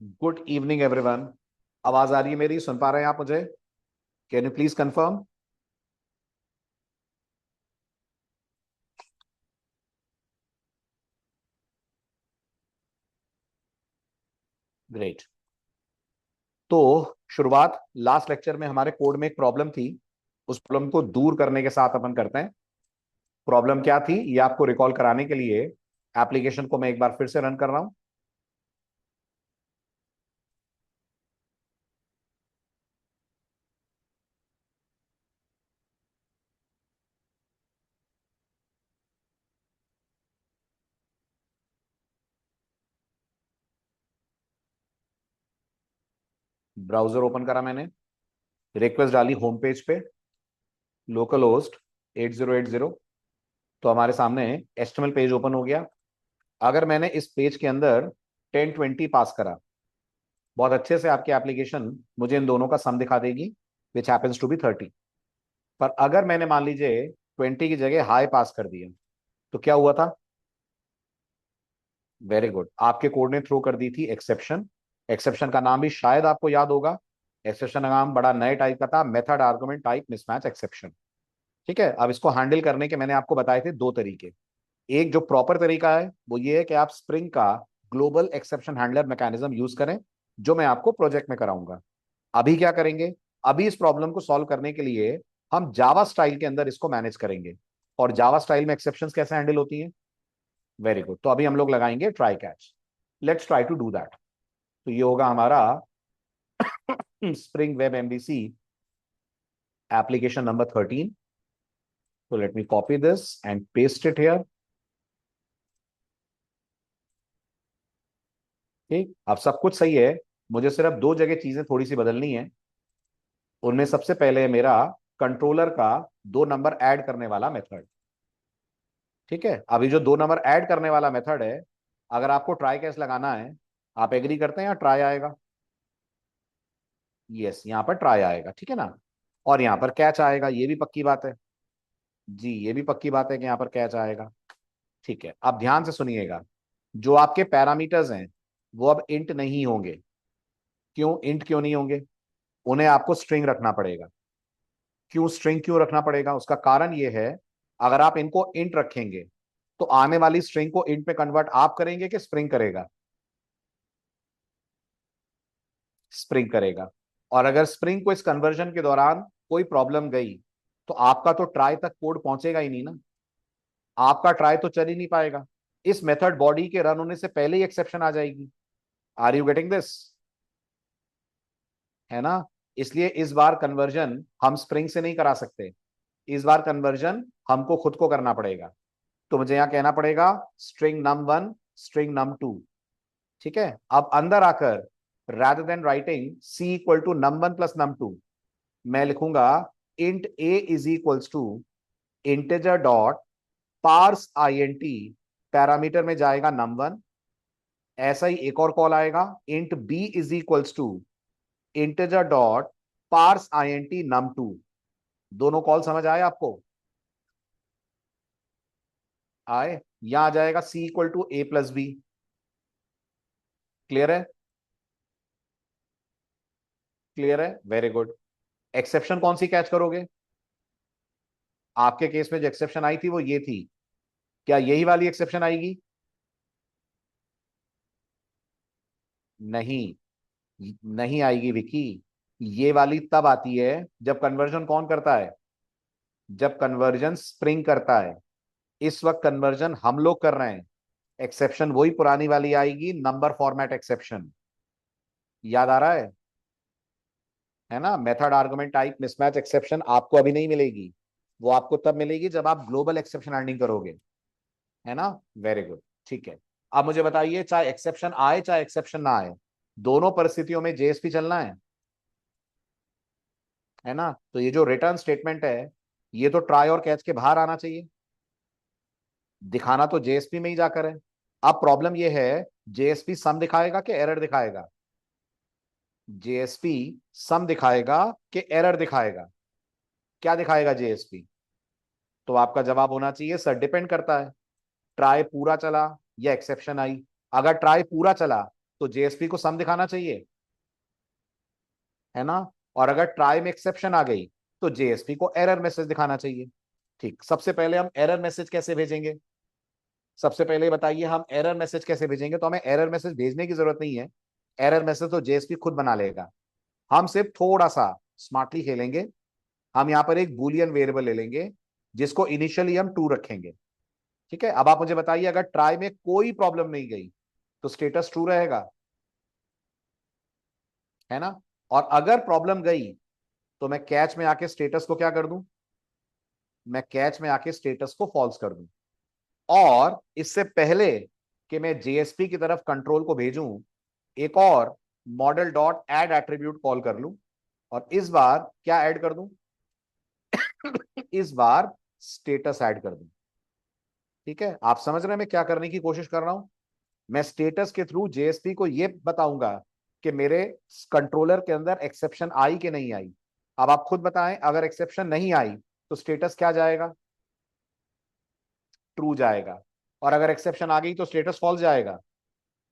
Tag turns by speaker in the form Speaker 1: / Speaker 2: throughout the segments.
Speaker 1: Good evening everyone. आवाज आ रही है मेरी? सुन पा रहे हैं आप मुझे? Can you please confirm? Great. तो शुरुआत लास्ट लेक्चर में हमारे कोड में एक प्रॉब्लम थी। उस प्रॉब्लम को दूर करने के साथ अपन करते हैं। प्रॉब्लम क्या थी ये आपको रिकॉल कराने के लिए एप्लीकेशन को मैं एक बार फिर से रन कर रहा हूं। ब्राउजर ओपन करा मैंने, रिक्वेस्ट डाली होम पेज पे, लोकल होस्ट 8080। तो हमारे सामने एचटीएमएल पेज ओपन हो गया। अगर मैंने इस पेज के अंदर 1020 पास करा, बहुत अच्छे से आपकी एप्लीकेशन मुझे इन दोनों का सम दिखा देगी, विच हैपेंस टू बी 30। पर अगर मैंने मान लीजिए 20 की जगह हाई पास कर दिया, तो क्या हुआ था? वेरी गुड, आपके कोड ने थ्रो कर दी थी एक्सेप्शन। एक्सेप्शन का नाम भी शायद आपको याद होगा। एक्सेप्शन का नाम बड़ा नए टाइप का था, method argument type mismatch exception. ठीक है, अब इसको हैंडल करने के मैंने आपको बताए थे दो तरीके। एक जो प्रॉपर तरीका है वो ये है कि आप स्प्रिंग का global exception handler mechanism use करें, जो मैं आपको प्रोजेक्ट में कराऊंगा। अभी क्या करेंगे? अभी इस प्रॉब्लम को सॉल्व करने के लिए हम जावा स्टाइल के अंदर इसको मैनेज करेंगे। और जावा स्टाइल में एक्सेप्शंस कैसे हैंडल होती हैं? वेरी गुड, तो अभी हम लोग लगाएंगे try catch. Let's try to do that. तो ये होगा हमारा spring web MVC application number 13। तो let me copy this and paste it here. ठीक, अब सब कुछ सही है। मुझे सिर्फ दो जगह चीजें थोड़ी सी बदलनी है। उनमें सबसे पहले है मेरा कंट्रोलर का दो नंबर ऐड करने वाला मेथड। ठीक है, अभी जो दो नंबर ऐड करने वाला मेथड है, अगर आपको ट्राई कैच लगाना है, आप एग्री करते हैं या ट्राई आएगा? यस, यहाँ पर ट्राई आएगा, ठीक है ना। और यहाँ पर कैच आएगा, ये भी पक्की बात है। जी, ये भी पक्की बात है कि यहाँ पर कैच आएगा। ठीक है, अब ध्यान से सुनिएगा। जो आपके पैरामीटर्स हैं वो अब इंट नहीं होंगे। क्यों इंट क्यों नहीं होंगे? उन्हें आपको स्ट्रिंग रखना पड़ेगा। क्यों स्ट्रिंग क्यों रखना पड़ेगा? उसका कारण ये है, अगर आप इनको इंट रखेंगे तो आने वाली स्ट्रिंग को इंट में कन्वर्ट आप करेंगे कि स्प्रिंग करेगा? स्प्रिंग करेगा। और अगर स्प्रिंग को इस कन्वर्जन के दौरान कोई प्रॉब्लम गई, तो आपका तो ट्राई तक कोड पहुंचेगा ही नहीं ना। आपका ट्राई तो चल ही नहीं पाएगा। इस मेथड बॉडी के रन होने से पहले ही एक्सेप्शन आ जाएगी। Are you getting this? है ना। इसलिए इस बार कन्वर्जन हम स्प्रिंग से नहीं करा सकते। इस बार कन्वर्जन हमको खुद को करना पड़ेगा। तो मुझे यहां कहना पड़ेगा स्ट्रिंग num1 स्ट्रिंग num2। ठीक है, अब अंदर आकर rather than writing c equal to num1 plus num2, मैं लिखूंगा int a is equals to integer dot parse int। Parameter में जाएगा num1। ऐसा ही एक और कॉल आएगा int b is equals to integer dot parse int num2। दोनों call समझ आए आपको? आए। यहां आ जाएगा c equal to a plus B. Clear है? क्लियर है, वेरी गुड। एक्सेप्शन कौन सी कैच करोगे? आपके केस में जो एक्सेप्शन आई थी वो ये थी। क्या यही वाली एक्सेप्शन आएगी? नहीं, नहीं आएगी विकी। ये वाली तब आती है जब कन्वर्जन कौन करता है? जब कन्वर्जन स्प्रिंग करता है। इस वक्त कन्वर्जन हम लोग कर रहे हैं। एक्सेप्शन वही पुरानी वाली आएगी, नंबर फॉर्मेट एक्सेप्शन। याद आ रहा है ना? Method argument type mismatch exception आपको अभी नहीं मिलेगी। वो आपको तब मिलेगी जब आप ग्लोबल एक्सेप्शन हैंडलिंग करोगे। है ना। Very good. ठीक है, अब मुझे बताइए, चाहे एक्सेप्शन आए चाहे एक्सेप्शन ना आए, दोनों परिस्थितियों में जेएसपी चलना है ना। तो ये जो रिटर्न स्टेटमेंट है, ये तो ट्राई और कैच के बाहर आना चाहिए। दिखाना तो जेएसपी में ही जाकर है। अब प्रॉब्लम ये है, जेएसपी सम दिखाएगा कि एरर दिखाएगा? जेएसपी सम दिखाएगा कि एरर दिखाएगा? क्या दिखाएगा जेएसपी? तो आपका जवाब होना चाहिए सर डिपेंड करता है, ट्राई पूरा चला या एक्सेप्शन आई। अगर ट्राई पूरा चला तो जेएसपी को सम दिखाना चाहिए, है ना। और अगर ट्राई में एक्सेप्शन आ गई तो जेएसपी को एरर मैसेज दिखाना चाहिए। ठीक, सबसे पहले हम एरर मैसेज कैसे भेजेंगे? सबसे पहले बताइए हम एरर मैसेज कैसे भेजेंगे? तो हमें एरर मैसेज भेजने की जरूरत नहीं है, एरर मैसेज तो जेएसपी खुद बना लेगा। हम सिर्फ थोड़ा सा स्मार्टली खेलेंगे। हम यहाँ पर एक बूलियन वेरिएबल ले लेंगे जिसको इनिशियली हम ट्रू रखेंगे। ठीक है, अब आप मुझे बताइए अगर ट्राई में कोई प्रॉब्लम नहीं गई तो स्टेटस ट्रू रहेगा, है ना। और अगर प्रॉब्लम गई तो मैं कैच में आके स्टेटस को क्या कर दूं? मैं कैच में आके स्टेटस को फॉल्स कर दूं। और इससे पहले कि मैं जेएसपी की तरफ कंट्रोल को भेजूं, एक और model dot add attribute call कर लूं, और इस बार क्या ऐड कर दूं? इस बार स्टेटस ऐड कर दूं। ठीक है, आप समझ रहे हैं मैं क्या करने की कोशिश कर रहा हूं? मैं स्टेटस के थ्रू जेएसपी को यह बताऊंगा कि मेरे कंट्रोलर के अंदर एक्सेप्शन आई कि नहीं आई। अब आप खुद बताएं, अगर एक्सेप्शन नहीं आई तो स्टेटस क्या जाएगा? ट्रू जाएगा। और अगर एक्सेप्शन आ गई तो स्टेटस फॉल्स जाएगा।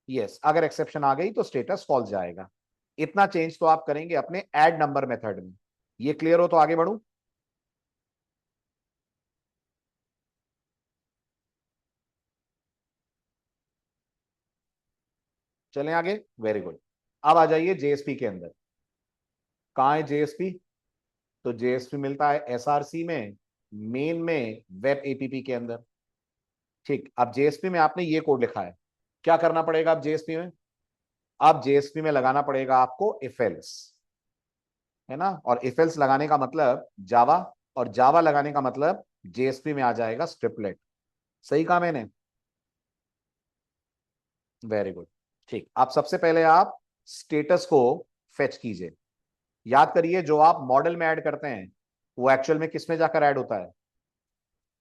Speaker 1: यस, अगर एक्सेप्शन आ गई तो स्टेटस फॉल्स जाएगा। इतना चेंज तो आप करेंगे अपने ऐड नंबर मेथड में। ये क्लियर हो तो आगे बढ़ूं? चलें आगे, वेरी गुड। अब आ जाइए जेएसपी के अंदर। कहां है जेएसपी? तो जेएसपी मिलता है एसआरसी में, मेन में, वेब एपीपी के अंदर। ठीक, अब जेएसपी में आपने ये कोड लिखा है, क्या करना पड़ेगा अब जेएसपी में? अब जेएसपी में लगाना पड़ेगा आपको इफ एल्स, है ना। और इफ एल्स लगाने का मतलब जावा, और जावा लगाने का मतलब जेएसपी में आ जाएगा स्ट्रिपलेट। सही कहा मैंने? Very good. ठीक, आप सबसे पहले आप स्टेटस को फेच कीजिए। याद करिए जो आप मॉडल में ऐड करते हैं वो एक्चुअल में किस में जाकर ऐड होता है?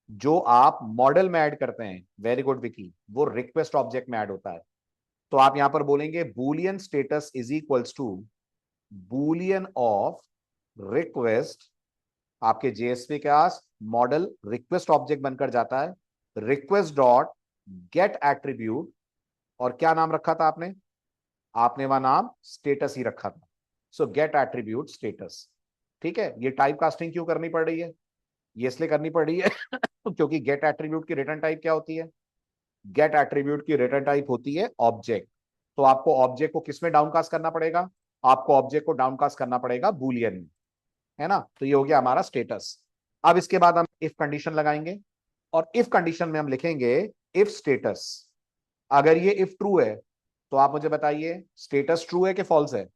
Speaker 1: जो आप मॉडल में ऐड करते हैं, वेरी गुड विकी, वो रिक्वेस्ट ऑब्जेक्ट में ऐड होता है। तो आप यहां पर बोलेंगे boolean status is equals to boolean of request. आपके जेएसपी के पास मॉडल रिक्वेस्ट ऑब्जेक्ट बनकर जाता है, रिक्वेस्ट डॉट गेट एट्रीब्यूट। और क्या नाम रखा था आपने? आपने वह नाम स्टेटस ही रखा था। सो गेट एट्रीब्यूट स्टेटस। ठीक है, ये टाइप कास्टिंग क्यों करनी पड़ रही है? ये इसलिए करनी पड़ रही है क्योंकि गेट एट्रीब्यूट की रिटर्न टाइप क्या होती है? गेट एट्रीब्यूट की रिटर्न टाइप होती है ऑब्जेक्ट। तो आपको ऑब्जेक्ट को किसमें डाउनकास्ट करना पड़ेगा? आपको ऑब्जेक्ट को डाउनकास्ट करना पड़ेगा बूलियन में, है ना। तो ये हो गया हमारा स्टेटस। अब इसके बाद हम इफ कंडीशन लगाएंगे, और इफ कंडीशन में हम लिखेंगे इफ स्टेटस। अगर ये इफ ट्रू है तो आप मुझे बताइए स्टेटस ट्रू है कि फॉल्स है?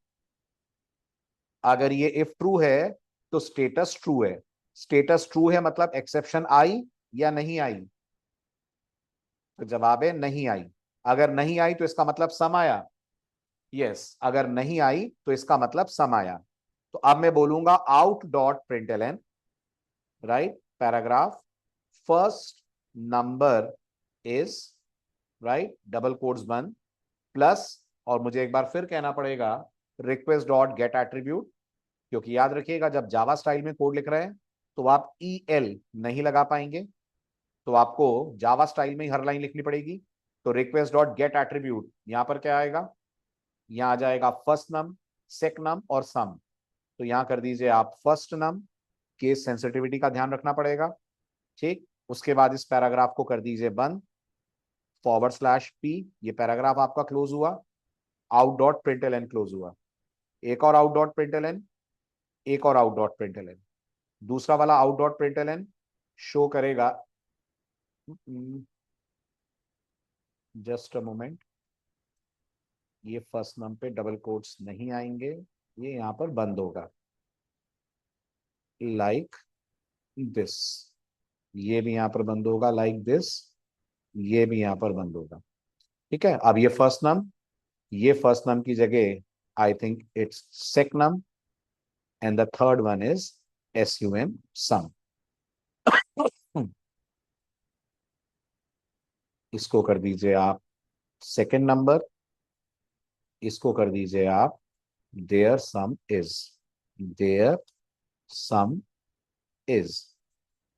Speaker 1: अगर ये इफ ट्रू है तो स्टेटस ट्रू है। स्टेटस ट्रू है मतलब एक्सेप्शन आई या नहीं आई? तो जवाब है नहीं आई। अगर नहीं आई तो इसका मतलब सम आया। यस, अगर नहीं आई तो इसका मतलब सम आया। तो अब मैं बोलूंगा out dot println, right, paragraph, first number is, right, double quotes बंद, प्लस, और मुझे एक बार फिर कहना पड़ेगा रिक्वेस्ट डॉट गेट एट्रीब्यूट। क्योंकि याद रखिएगा जब जावा स्टाइल में कोड लिख रहे हैं तो आप ई एल नहीं लगा पाएंगे, तो आपको जावा स्टाइल में ही हर लाइन लिखनी पड़ेगी। तो रिक्वेस्ट डॉट गेट एट्रीब्यूट यहां पर क्या आएगा? यहां आ जाएगा फर्स्ट नम, सेक नम और सम। तो यहां कर दीजिए आप फर्स्ट नम, केस सेंसिटिविटी का ध्यान रखना पड़ेगा। ठीक, उसके बाद इस पैराग्राफ को कर दीजिए बंद, फॉरवर्ड स्लैश पी, ये पैराग्राफ आपका क्लोज हुआ। आउट डॉट प्रिंटलन क्लोज हुआ। एक और आउट डॉट प्रिंटलन, एक और आउट डॉट प्रिंटलन। दूसरा वाला आउट डॉट प्रिंटलन शो करेगा, जस्ट अ मोमेंट, ये फर्स्ट नम पे डबल कोट्स नहीं आएंगे, ये यहां पर बंद होगा लाइक दिस। ये भी यहां पर बंद होगा लाइक दिस। ये भी यहां पर बंद होगा। ठीक है, अब ये फर्स्ट नम, ये फर्स्ट नम की जगह I think it's sec num, and the third one is S U M sum. इसको कर दीजिए आप सेकेंड नंबर, इसको कर दीजिए आप their sum is, their sum is.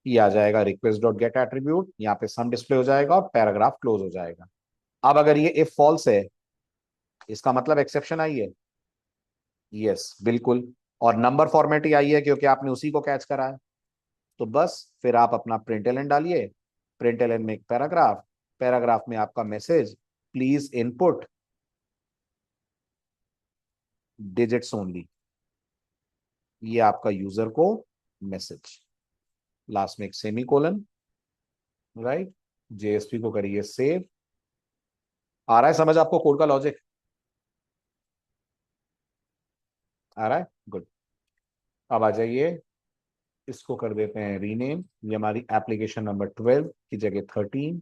Speaker 1: ये आ जाएगा रिक्वेस्ट डॉट गेट एट्रीब्यूट, यहाँ पे सम डिस्प्ले हो जाएगा और पैराग्राफ क्लोज हो जाएगा। अब अगर ये इफ फॉल्स है, इसका मतलब एक्सेप्शन आई है। यस बिल्कुल। और नंबर फॉर्मेट ही आई है क्योंकि आपने उसी को कैच करा है। तो बस फिर आप अपना प्रिंट एलन डालिए, प्रिंट एलन में एक पैराग्राफ, पैराग्राफ में आपका message, please input digits only, ये आपका यूजर को मैसेज, लास्ट में एक सेमी कोलन, राइट। जेएसपी को करिए सेव। आ रहा है समझ आपको कोड का लॉजिक? आ रहा है, गुड। अब आ जाइए, इसको कर देते हैं रीनेम, ये हमारी एप्लीकेशन नंबर 12 की जगह 13।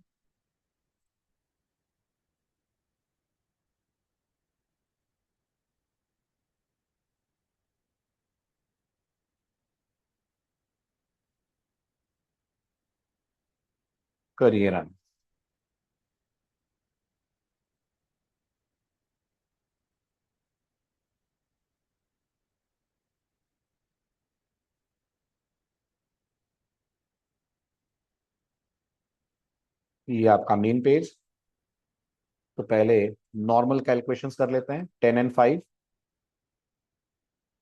Speaker 1: करिए रन। ये आपका मेन पेज। तो पहले नॉर्मल कैलकुलेशंस कर लेते हैं, 10 and 5।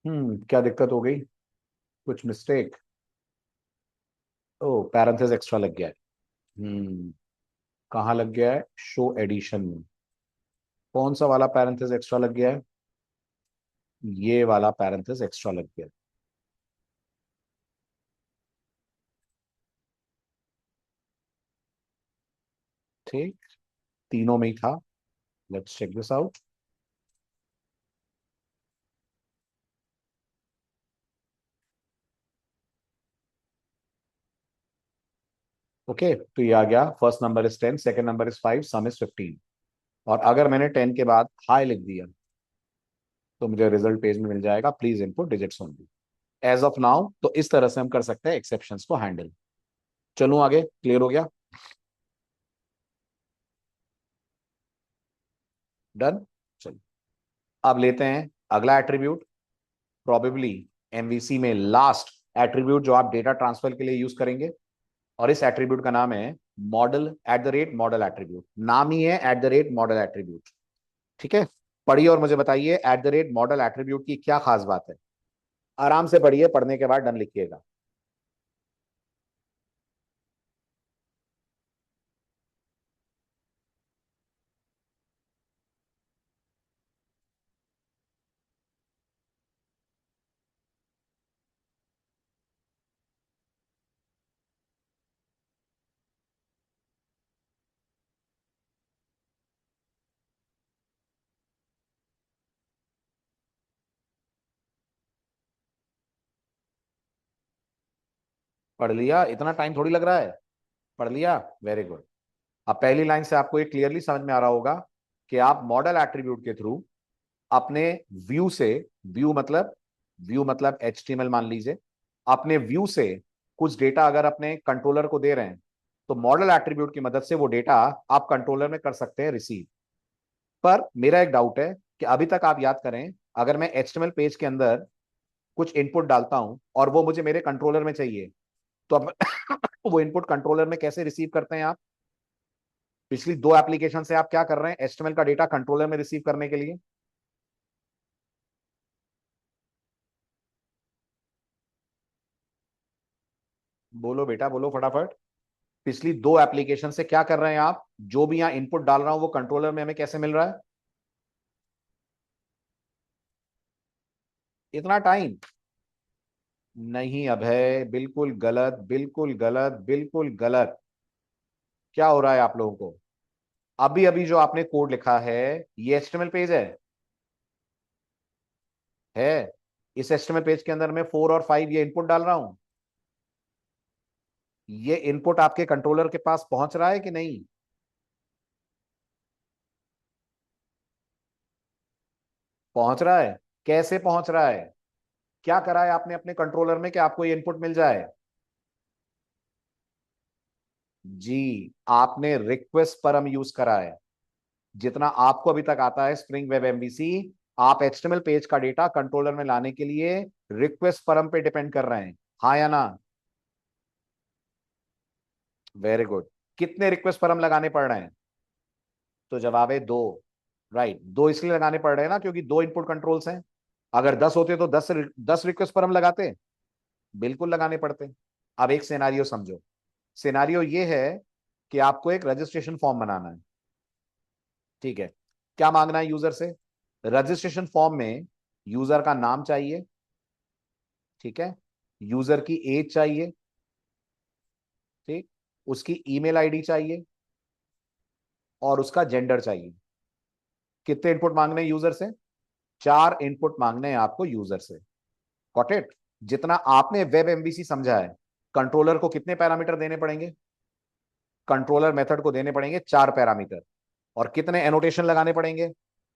Speaker 1: क्या दिक्कत हो गई? कुछ मिस्टेक? ओ, पैरेंथेसिस एक्स्ट्रा लग गया है। कहाँ लग गया है? शो एडिशन में। कौन सा वाला पैरेंथेसिस एक्स्ट्रा लग गया है? ये वाला पैरेंथेसिस एक्स्ट्रा लग गया है। ठीक, तीनों में ही था। Let's check this out. Okay, तो ये आ गया, first number is 10, second number is 5, sum is 15। और अगर मैंने 10 के बाद हाई लिख दिया तो मुझे रिजल्ट पेज में मिल जाएगा, please input digits only. As of now तो इस तरह से हम कर सकते हैं एक्सेप्शंस को हैंडल। चलूं आगे, क्लियर हो गया? डन। चलिए, अब लेते हैं अगला एट्रीब्यूट, प्रोबेबली एमवीसी में लास्ट एट्रीब्यूट जो आप डेटा ट्रांसफर के लिए यूज करेंगे। और इस एट्रीब्यूट का नाम है model at the rate model attribute. नाम ही है at the rate model attribute. ठीक है, पढ़िए और मुझे बताइए at the rate model attribute की क्या खास बात है। आराम से पढ़िए, पढ़ने के बाद डन लिखिएगा। पढ़ लिया? इतना टाइम थोड़ी लग रहा है। पढ़ लिया, वेरी गुड। अब पहली लाइन से आपको ये क्लियरली समझ में आ रहा होगा कि आप मॉडल एट्रीब्यूट के थ्रू अपने व्यू से, व्यू मतलब, व्यू मतलब एचटीएमएल मान लीजिए, अपने व्यू से कुछ डेटा अगर अपने कंट्रोलर को दे रहे हैं तो मॉडल एट्रीब्यूट की मदद से वो डेटा आप कंट्रोलर में कर सकते हैं रिसीव। पर मेरा एक डाउट है कि अभी तक आप याद करें, अगर मैं एचटीएमएल पेज के अंदर कुछ इनपुट डालता हूं और वो मुझे मेरे कंट्रोलर में चाहिए, तो अब वो इनपुट कंट्रोलर में कैसे रिसीव करते हैं आप? पिछली दो एप्लीकेशन से आप क्या कर रहे हैं एचटीएमएल का डेटा कंट्रोलर में रिसीव करने के लिए? बोलो बेटा, बोलो फटाफट। पिछली दो एप्लीकेशन से क्या कर रहे हैं आप? जो भी यहां इनपुट डाल रहा हूं वो कंट्रोलर में हमें कैसे मिल रहा है? इतना टाइम? नहीं अभय, बिल्कुल गलत, बिल्कुल गलत, बिल्कुल गलत। क्या हो रहा है आप लोगों को? अभी अभी जो आपने कोड लिखा है, ये एचटीएमएल पेज है। इस एचटीएमएल पेज के अंदर मैं 4 और 5 ये इनपुट डाल रहा हूं। ये इनपुट आपके कंट्रोलर के पास पहुंच रहा है कि नहीं? पहुंच रहा है। कैसे पहुंच रहा है? क्या करा है आपने अपने कंट्रोलर में कि आपको ये इनपुट मिल जाए? जी, आपने रिक्वेस्ट परम यूज करा है। जितना आपको अभी तक आता है स्प्रिंग वेब एमवीसी, आप एचटीएमएल पेज का डेटा कंट्रोलर में लाने के लिए रिक्वेस्ट परम पे डिपेंड कर रहे हैं। हाँ या ना? Very good. कितने रिक्वेस्ट परम लगाने पड़ रहे हैं? तो जवाब है 2। राइट, दो इसलिए लगाने पड़ रहे हैं ना क्योंकि दो इनपुट कंट्रोल्स हैं। अगर 10 होते तो 10 रिक्वेस्ट पर हम लगाते, बिल्कुल लगाने पड़ते। अब एक सिनेरियो समझो। सिनेरियो ये है कि आपको एक रजिस्ट्रेशन फॉर्म बनाना है। ठीक है, क्या मांगना है यूजर से? रजिस्ट्रेशन फॉर्म में यूजर का नाम चाहिए, ठीक है, यूजर की एज चाहिए, ठीक, उसकी ईमेल आईडी चाहिए और उसका जेंडर चाहिए। कितने इनपुट मांगने हैं यूजर से? 4 इनपुट मांगने हैं आपको यूजर से। Got it? जितना आपने वेब एमवीसी समझा है, कंट्रोलर को कितने पैरामीटर देने पड़ेंगे? कंट्रोलर मेथड को देने पड़ेंगे 4 पैरामीटर। और कितने एनोटेशन लगाने पड़ेंगे?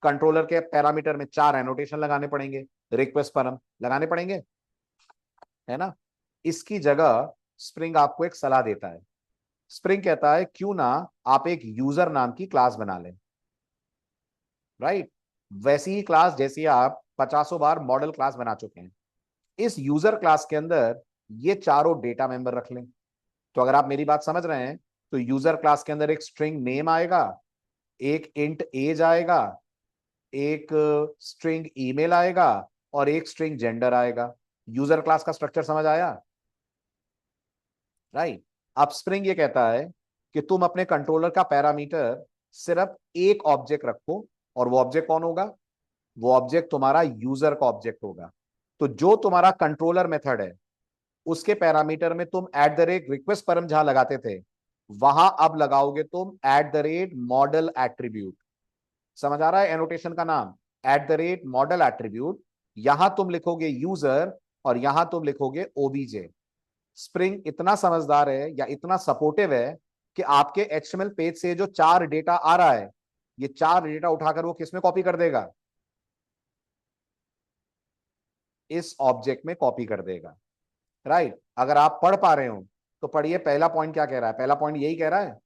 Speaker 1: कंट्रोलर के पैरामीटर में 4 एनोटेशन लगाने पड़ेंगे, रिक्वेस्ट परम लगाने पड़ेंगे, है ना? इसकी जगह स्प्रिंग आपको एक सलाह देता है। स्प्रिंग कहता है क्यों ना आप एक यूजर नाम की क्लास बना लें। राइट, वैसी ही क्लास जैसी आप 50 बार मॉडल क्लास बना चुके हैं। इस यूजर क्लास के अंदर ये चारों डेटा मेंबर रख लें। तो अगर आप मेरी बात समझ रहे हैं, तो यूजर क्लास के अंदर एक स्ट्रिंग नेम आएगा, एक इंट एज आएगा, एक स्ट्रिंग ईमेल आएगा और एक स्ट्रिंग जेंडर आएगा। यूजर क्लास का स्ट्रक्चर समझ आया? राइट। अब स्प्रिंग ये कहता है कि तुम अपने कंट्रोलर का पैरामीटर सिर्फ एक ऑब्जेक्ट रखो, और वो ऑब्जेक्ट कौन होगा? वो ऑब्जेक्ट तुम्हारा यूजर का ऑब्जेक्ट होगा। तो जो तुम्हारा कंट्रोलर मेथड है, उसके पैरामीटर में तुम एट द रेट रिक्वेस्ट परम जहां लगाते थे, वहां अब लगाओगे तुम at the rate model attribute. समझ आ रहा है एनोटेशन का नाम? At the rate model attribute. यहां तुम लिखोगे यूजर और यहां तुम लिखोगे ओबीजे। स्प्रिंग इतना समझदार है या इतना सपोर्टिव है कि आपके एचटीएमएल पेज से जो 4 डेटा आ रहा है, ये 4 डेटा उठाकर वो किसमें कॉपी कर देगा? इस ऑब्जेक्ट में कॉपी कर देगा। राइट। अगर आप पढ़ पा रहे हो तो पढ़िए, पहला पॉइंट क्या कह रहा है? पहला पॉइंट यही कह रहा है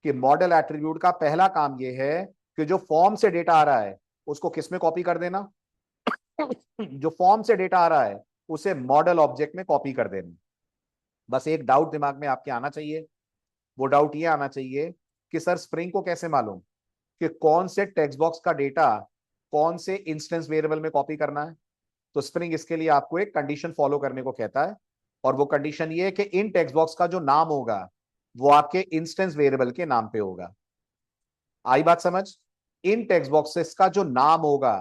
Speaker 1: कि मॉडल एट्रीब्यूट का पहला काम यह है कि जो फॉर्म से डेटा आ रहा है उसको किस में कॉपी कर देना? जो फॉर्म से डेटा आ रहा है उसे मॉडल ऑब्जेक्ट में कॉपी कर देना। बस एक डाउट दिमाग में आपके आना चाहिए। वो डाउट ये आना चाहिए कि सर स्प्रिंग को कैसे मालूम कि कौन से टेक्स्ट बॉक्स का डेटा कौन से इंस्टेंस वेरिएबल में कॉपी करना है? तो स्प्रिंग इसके लिए आपको एक कंडीशन फॉलो करने को कहता है, और वो कंडीशन ये है कि इन टेक्स्ट बॉक्स का जो नाम होगा वो आपके इंस्टेंस वेरिएबल के नाम पे होगा। आई बात समझ? इन टेक्स्ट बॉक्सेस का जो नाम होगा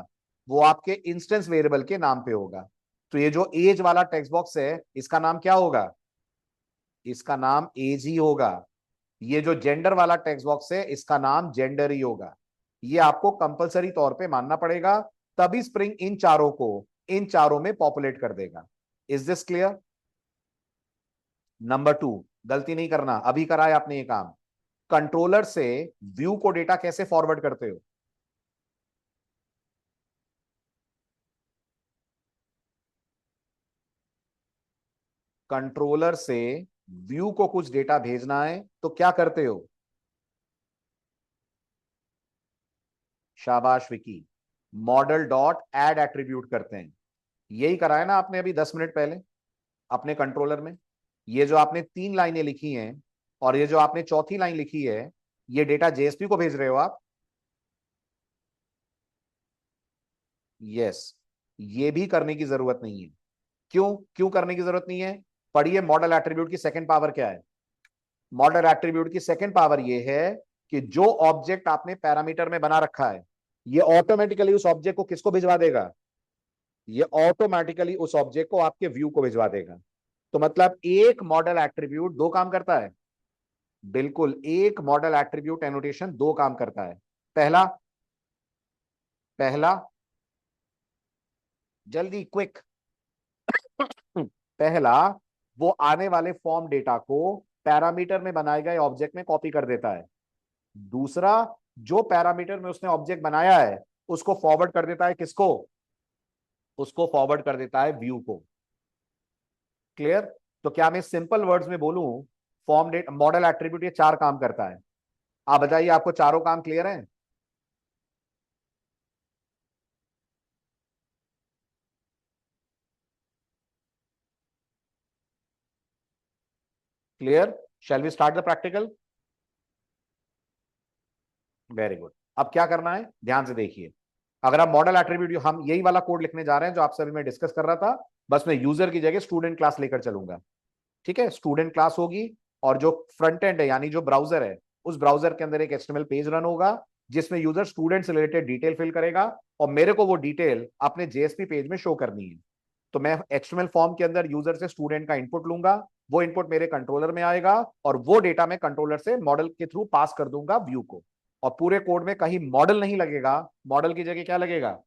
Speaker 1: वो आपके इंस्टेंस वेरिएबल के नाम पे होगा। तो ये जो एज वाला टेक्स्ट बॉक्स है, इसका नाम क्या होगा? इसका नाम एज ही होगा। ये जो जेंडर वाला टेक्स्ट बॉक्स है, इसका नाम जेंडर ही होगा। ये आपको कंपलसरी तौर पे मानना पड़ेगा, तभी स्प्रिंग इन चारों को इन चारों में पॉपुलेट कर देगा। Is this clear? नंबर 2, गलती नहीं करना, अभी करा है आपने ये काम। कंट्रोलर से व्यू को डेटा कैसे फॉरवर्ड करते हो? कंट्रोलर से व्यू को कुछ डेटा भेजना है तो क्या करते हो? शाबाश Vicky, model dot add attribute करते हैं। यही करा है ना आपने अभी 10 मिनट पहले अपने कंट्रोलर में। ये जो आपने 3 लाइनें लिखी हैं और ये जो आपने चौथी लाइन लिखी है, ये डेटा जेएसपी को भेज रहे हो आप। यस, ये भी करने की जरूरत नहीं है। क्यों क्यों करने की जरूरत नहीं है? पढ़िए, मॉडल एट्रीब्यूट की सेकंड पावर क्या है? मॉडल एट्रीब्यूट की सेकंड पावर ये है कि जो ऑब्जेक्ट आपने पैरामीटर में बना रखा है, ये ऑटोमेटिकली उस ऑब्जेक्ट को किसको भिजवा देगा? ये ऑटोमेटिकली उस ऑब्जेक्ट को आपके व्यू को भिजवा देगा। तो मतलब एक मॉडल एट्रीब्यूट दो काम करता है। बिल्कुल, एक मॉडल एट्रीब्यूट एनोटेशन दो काम करता है। पहला पहला जल्दी क्विक। पहला, वो आने वाले फॉर्म डेटा को पैरामीटर में बनाए गए ऑब्जेक्ट में कॉपी कर देता है। दूसरा, जो पैरामीटर में उसने ऑब्जेक्ट बनाया है उसको फॉरवर्ड कर देता है किसको? उसको फॉरवर्ड कर देता है व्यू को। क्लियर? तो क्या मैं सिंपल वर्ड्स में बोलूं, फॉर्म डेट मॉडल एट्रीब्यूट ये 4 काम करता है। आप बताइए, आपको चारों काम क्लियर है? Clear? Shall we start the practical? Very good. अब क्या करना है, ध्यान से देखिए। अगर आप मॉडल एट्रीब्यूट, हम यही वाला कोड लिखने जा रहे हैं जो आपसे अभी मैं डिस्कस कर रहा था, बस मैं यूजर की जगह स्टूडेंट क्लास लेकर चलूंगा। ठीक है, स्टूडेंट क्लास होगी, और जो फ्रंट एंड है यानी जो ब्राउजर है, उस ब्राउजर के अंदर एक एचटीएमएल पेज रन होगा जिसमें यूजर स्टूडेंट से रिलेटेड डिटेल फिल करेगा, और मेरे को वो डिटेल अपने जेएसपी पेज में शो करनी है। तो मैं एचटीएमएल फॉर्म के अंदर यूजर से स्टूडेंट का इनपुट लूंगा, वो इनपुट मेरे कंट्रोलर में आएगा, और वो डेटा मैं कंट्रोलर से मॉडल के थ्रू पास कर दूंगा व्यू को। और पूरे कोड में कहीं मॉडल नहीं लगेगा, मॉडल की जगह क्या लगेगा,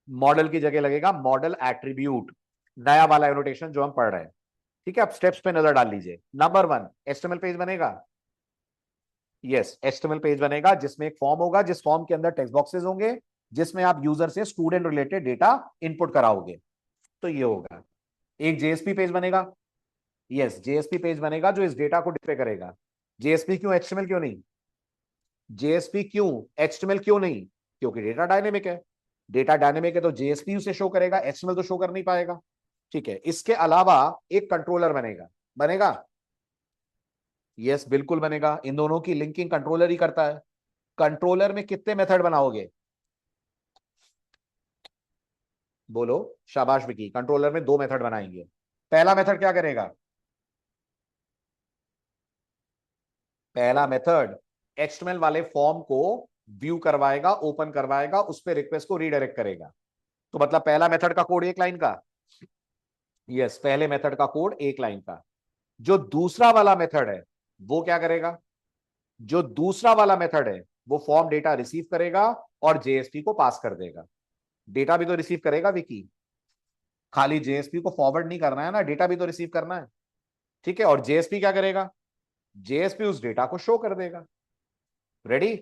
Speaker 1: मॉडल की जगह लगेगा मॉडल एट्रीब्यूट, नया वाला एनोटेशन जो हम पढ़ रहे हैं। ठीक है, अब स्टेप्स पे नजर डाल लीजिए। नंबर 1, एचटीएमएल पेज बनेगा। यस, एचटीएमएल पेज बनेगा जिसमें एक फॉर्म होगा, जिस फॉर्म के अंदर टेक्स्ट बॉक्सेस होंगे, जिसमें आप यूजर से स्टूडेंट रिलेटेड डेटा इनपुट कराओगे। तो ये होगा। एक जेएसपी पेज बनेगा। यस, जेएसपी पेज बनेगा जो इस डेटा को डिस्प्ले करेगा। जेएसपी क्यों, एचटीएमएल क्यों नहीं? जेएसपी क्यों, एचटीएमएल क्यों नहीं? क्योंकि डेटा डायनेमिक है। डेटा डायनेमिक है तो जेएसपी उसे शो करेगा, एचटीएमएल तो शो कर नहीं पाएगा। ठीक है, इसके अलावा एक कंट्रोलर बनेगा। बनेगा? यस, बिल्कुल बनेगा। इन दोनों की लिंकिंग कंट्रोलर ही करता है। कंट्रोलर में कितने मेथड बनाओगे? बोलो। शाबाश विकी, कंट्रोलर में 2 मेथड बनाएंगे। पहला मेथड क्या करेगा? पहला मेथड एचटीएमएल वाले फॉर्म को व्यू करवाएगा, ओपन करवाएगा, उस पर रिक्वेस्ट को रीडायरेक्ट करेगा। तो मतलब पहला मेथड का कोड 1 लाइन का। यस, पहले मेथड का कोड 1 लाइन का। जो दूसरा वाला मेथड है वो क्या करेगा? जो दूसरा वाला मेथड है वो फॉर्म डेटा रिसीव करेगा और जेएसपी को पास कर देगा। डेटा भी तो रिसीव करेगा विकी, खाली जेएसपी को फॉरवर्ड नहीं करना है ना, डेटा भी तो रिसीव करना है। ठीक है, और जेएसपी क्या करेगा? जेएसपी उस डेटा को शो कर देगा। रेडी,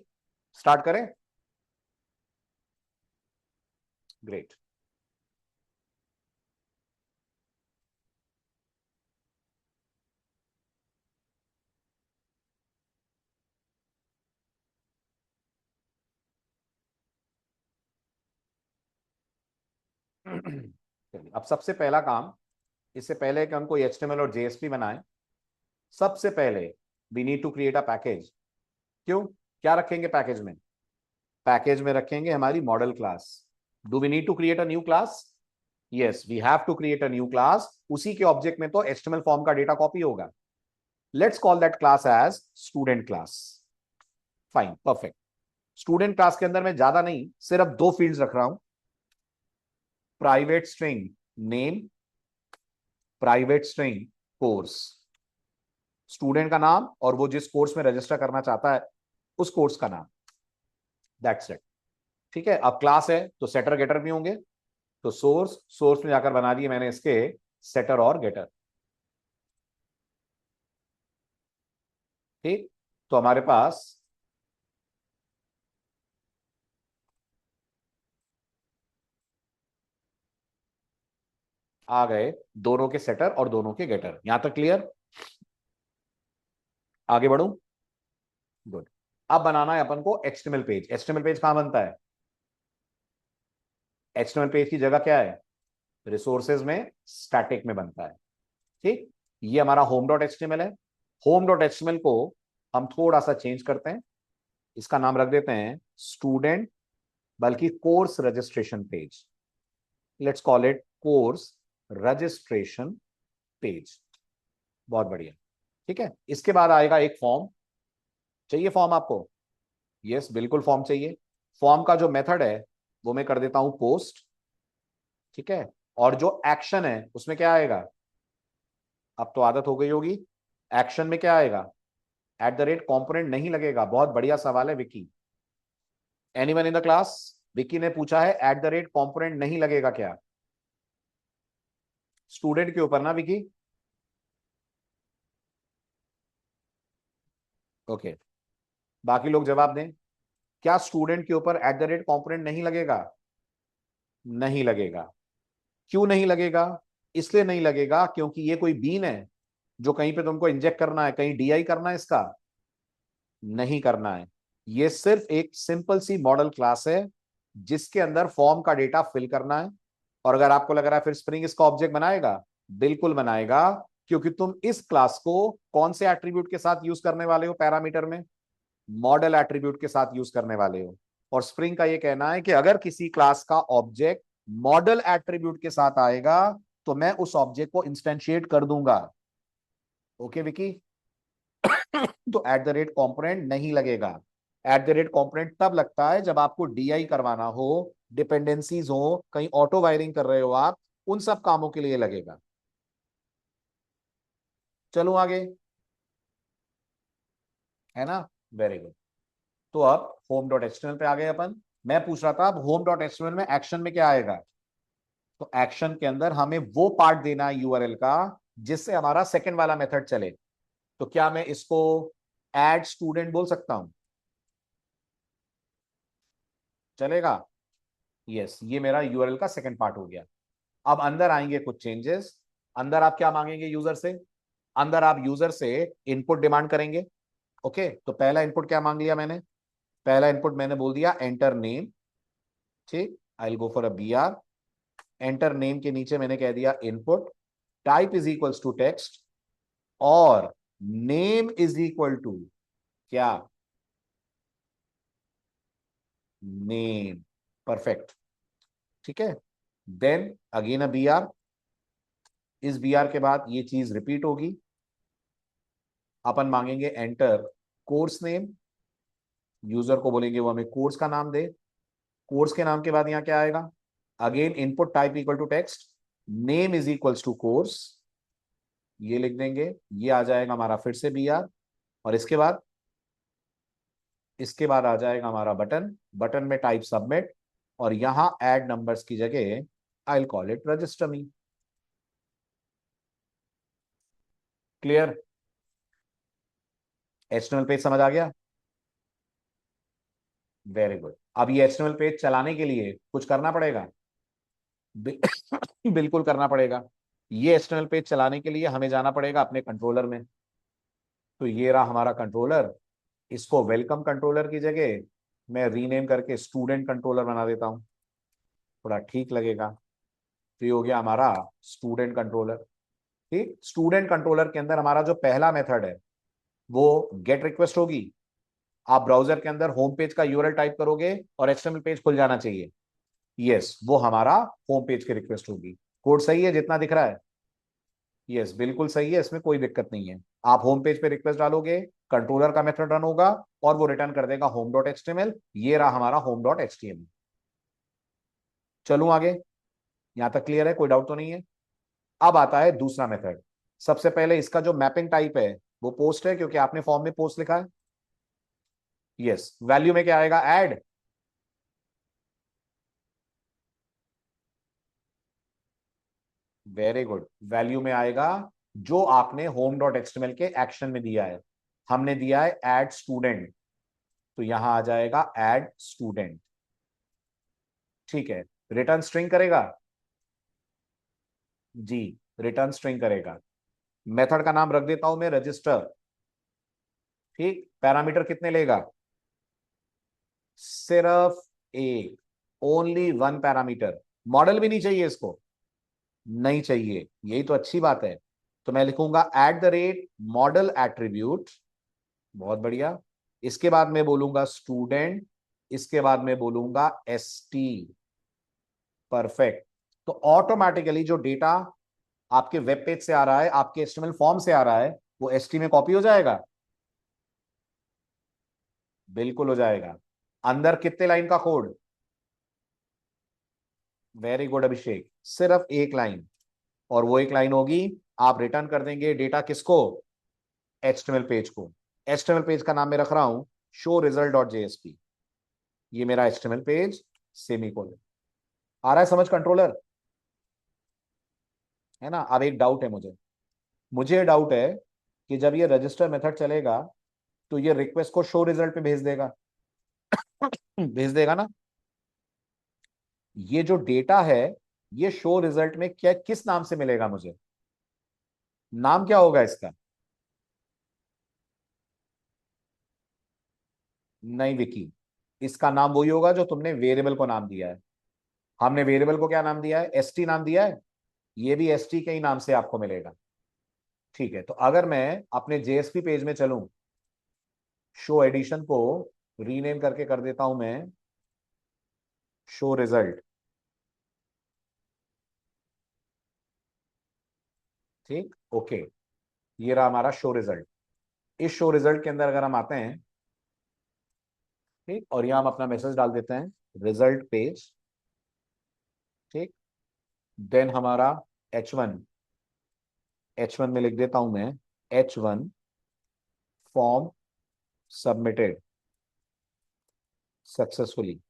Speaker 1: स्टार्ट करें? ग्रेट। चलिए, अब सबसे पहला काम, इससे पहले कि हम कोई एचटीएमएल और जेएसपी बनाएं, सबसे पहले we need to create a package. क्यों, क्या रखेंगे पैकेज में? पैकेज में रखेंगे हमारी model class. Do we need to create a new class? Yes, we have to create a new class. उसी के ऑब्जेक्ट में तो एचटीएमएल फॉर्म का डेटा कॉपी होगा। Let's call that class as student class. Fine, perfect. Student class के अंदर मैं ज्यादा नहीं, सिर्फ 2 फील्ड्स रख रहा हूं। Private string name, private string course. Student का नाम और वो जिस कोर्स में रजिस्टर करना चाहता है उस कोर्स का नाम। That's it. ठीक है, अब क्लास है तो सेटर गेटर भी होंगे। तो सोर्स, सोर्स में जाकर बना दिए मैंने इसके सेटर और गेटर। ठीक, तो हमारे पास आ गए दोनों के सेटर और दोनों के गेटर। यहां तक क्लियर? आगे बढ़ू? गुड। अब बनाना है अपन को एचटीएमएल पेज। एचटीएमएल पेज कहां बनता है? एचटीएमएल पेज की जगह क्या है? रिसोर्सेज में, स्टैटिक में बनता है। ठीक, ये हमारा होम डॉट एचटीएमएल है। होम डॉट एचटीएमएल को हम थोड़ा सा चेंज करते हैं, इसका नाम रख देते हैं स्टूडेंट, बल्कि course registration page. Let's call it course registration page. बहुत बढ़िया। ठीक है, इसके बाद आएगा एक फॉर्म। चाहिए फॉर्म आपको? यस, बिल्कुल फॉर्म चाहिए। फॉर्म का जो मेथड है वो मैं कर देता हूं पोस्ट। ठीक है, और जो एक्शन है उसमें क्या आएगा? अब तो आदत हो गई होगी। एक्शन में क्या आएगा? एट द रेट कॉम्पोनेंट नहीं लगेगा। बहुत बढ़िया सवाल है Vicky. Anyone in the class? Vicky ने पूछा है एट द रेट कॉम्पोनेंट नहीं लगेगा क्या? स्टूडेंट के ऊपर ना विकी? ओके, बाकी लोग जवाब दें। क्या स्टूडेंट के ऊपर एट द रेट कॉम्पोनेंट नहीं लगेगा? नहीं लगेगा। क्यों नहीं लगेगा? इसलिए नहीं लगेगा क्योंकि ये कोई बीन है जो कहीं पे तुमको इंजेक्ट करना है, कहीं डीआई करना है, इसका नहीं करना है। ये सिर्फ एक सिंपल सी मॉडल क्लास है जिसके अंदर फॉर्म का डेटा फिल करना है। और अगर आपको लग रहा है फिर स्प्रिंग इसका ऑब्जेक्ट बनाएगा, बिल्कुल बनाएगा, क्योंकि तुम इस क्लास को कौन से एट्रीब्यूट के साथ यूज करने वाले हो पैरामीटर में? मॉडल एट्रीब्यूट के साथ यूज करने वाले हो। और स्प्रिंग का ये कहना है कि अगर किसी क्लास का ऑब्जेक्ट मॉडल एट्रीब्यूट के साथ आएगा तो मैं उस ऑब्जेक्ट को इंस्टेंशिएट कर दूंगा। ओके विकी। तो एट द रेट कॉम्पोनेंट नहीं लगेगा। एट द रेट कॉम्पोनेंट तब लगता है जब आपको डीआई करवाना हो, डिपेंडेंसीज हो, कहीं ऑटो वायरिंग कर रहे हो आप, उन सब कामों के लिए लगेगा। चलो आगे, है ना। Very good. तो अब होम डॉट एचटीएमएल पे आ गए अपन। मैं पूछ रहा था अब होम डॉट एचटीएमएल में एक्शन में क्या आएगा। तो एक्शन के अंदर हमें वो पार्ट देना है यूआरएल का जिससे हमारा सेकंड वाला मेथड चले। तो क्या मैं इसको एड स्टूडेंट बोल सकता हूं? चलेगा। यस, ये मेरा यूआरएल का सेकंड पार्ट हो गया। अब अंदर आएंगे कुछ चेंजेस। अंदर आप क्या मांगेंगे यूजर से? अंदर आप यूजर से इनपुट डिमांड करेंगे। ओके, तो पहला इनपुट क्या मांग लिया मैंने? पहला इनपुट मैंने बोल दिया एंटर नेम। ठीक, I will go for a B R. Enter name के नीचे मैंने कह दिया input, type is equals to text, और नेम इज इक्वल टू क्या? नेम। परफेक्ट। ठीक है। Then again a B R. इस बी आर के बाद ये चीज रिपीट होगी। अपन मांगेंगे एंटर कोर्स नेम। यूजर को बोलेंगे वो हमें कोर्स का नाम दे। कोर्स के नाम के बाद यहाँ क्या आएगा? Again input type equal to text, name is equals to course, ये लिख देंगे। ये आ जाएगा हमारा फिर से बी आर। और इसके बाद आ जाएगा हमारा बटन। बटन में टाइप सबमिट, और यहां ऐड नंबर्स की जगह I will call it register me. Clear? HTML page समझ आ गया? Very good. अब ये एचटीएमएल पेज चलाने के लिए कुछ करना पड़ेगा? बिल्कुल करना पड़ेगा। ये एचटीएमएल पेज चलाने के लिए हमें जाना पड़ेगा अपने कंट्रोलर में। तो ये रहा हमारा कंट्रोलर। इसको वेलकम कंट्रोलर की जगह मैं रीनेम करके स्टूडेंट कंट्रोलर बना देता हूं, थोड़ा ठीक लगेगा। तो ये हो गया हमारा स्टूडेंट कंट्रोलर। ठीक, स्टूडेंट कंट्रोलर के अंदर हमारा जो पहला मेथड है वो गेट रिक्वेस्ट होगी। आप ब्राउजर के अंदर होम पेज का यूआरएल टाइप करोगे और एचटीएमएल पेज खुल जाना चाहिए। यस, वो हमारा होम पेज की रिक्वेस्ट होगी। कोड सही है जितना दिख रहा है? यस, बिल्कुल सही है, इसमें कोई दिक्कत नहीं है। आप होम पेज पे रिक्वेस्ट डालोगे, कंट्रोलर का मेथड रन होगा और वो रिटर्न कर देगा होम डॉट एचटीएमएल। ये रहा हमारा होम डॉट एचटीएमएल। चलूं आगे? यहां तक क्लियर है? कोई डाउट तो नहीं है? अब आता है दूसरा मेथड। सबसे पहले इसका जो मैपिंग टाइप है वो पोस्ट है, क्योंकि आपने फॉर्म में पोस्ट लिखा है। यस, वैल्यू में क्या आएगा? ऐड। Very good. वैल्यू में आएगा जो आपने होम डॉट एक्सटीएमएल के एक्शन में दिया है। हमने दिया है ऐड स्टूडेंट, तो यहां आ जाएगा ऐड स्टूडेंट। ठीक है। रिटर्न स्ट्रिंग करेगा? जी, रिटर्न स्ट्रिंग करेगा। मेथड का नाम रख देता हूं मैं रजिस्टर। ठीक, पैरामीटर कितने लेगा? सिर्फ एक, ओनली वन पैरामीटर। मॉडल भी नहीं चाहिए इसको? नहीं चाहिए, यही तो अच्छी बात है। तो मैं लिखूंगा at the rate model attribute. बहुत बढ़िया। इसके बाद मैं बोलूंगा स्टूडेंट, इसके बाद मैं बोलूंगा एसटी। परफेक्ट। तो ऑटोमेटिकली जो डेटा आपके वेब पेज से आ रहा है, आपके एचटीएमएल फॉर्म से आ रहा है, वो एसटी में कॉपी हो जाएगा। बिल्कुल हो जाएगा। अंदर कितने लाइन का कोड? वेरी गुड अभिषेक, सिर्फ एक लाइन। और वो एक लाइन होगी, आप रिटर्न कर देंगे डेटा किसको? एचटीएमएल पेज को। एचटीएमएल पेज का नाम मैं रख रहा हूं शो रिजल्ट डॉट जेएसपी। ये मेरा एचटीएमएल पेज, सेमीकोलन। आ रहा है समझ कंट्रोलर? है ना। अब एक डाउट है मुझे। मुझे डाउट है कि जब ये रजिस्टर मेथड चलेगा तो ये रिक्वेस्ट को शो रिजल्ट पे भेज देगा। भेज देगा ना। ये जो डेटा है ये शो रिजल्ट में क्या, किस नाम से मिलेगा मुझे? नाम क्या होगा इसका? नहीं विकी, इसका नाम वही होगा जो तुमने वेरिएबल को नाम दिया है। हमने वेरिएबल को क्या नाम दिया है? एसटी नाम दिया है। ये भी एसटी के ही नाम से आपको मिलेगा। ठीक है, तो अगर मैं अपने जेएसपी पेज में चलूं, शो एडिशन को रीनेम करके कर देता हूं मैं शो रिजल्ट। ठीक, ओके। ये रहा हमारा शो रिजल्ट। इस शो रिजल्ट के अंदर अगर हम आते हैं, ठीक, और यहां हम अपना मैसेज डाल देते हैं रिजल्ट पेज। ठीक, देन हमारा H1, H1 में लिख देता हूं मैं H1 फॉर्म सबमिटेड सक्सेसफुली।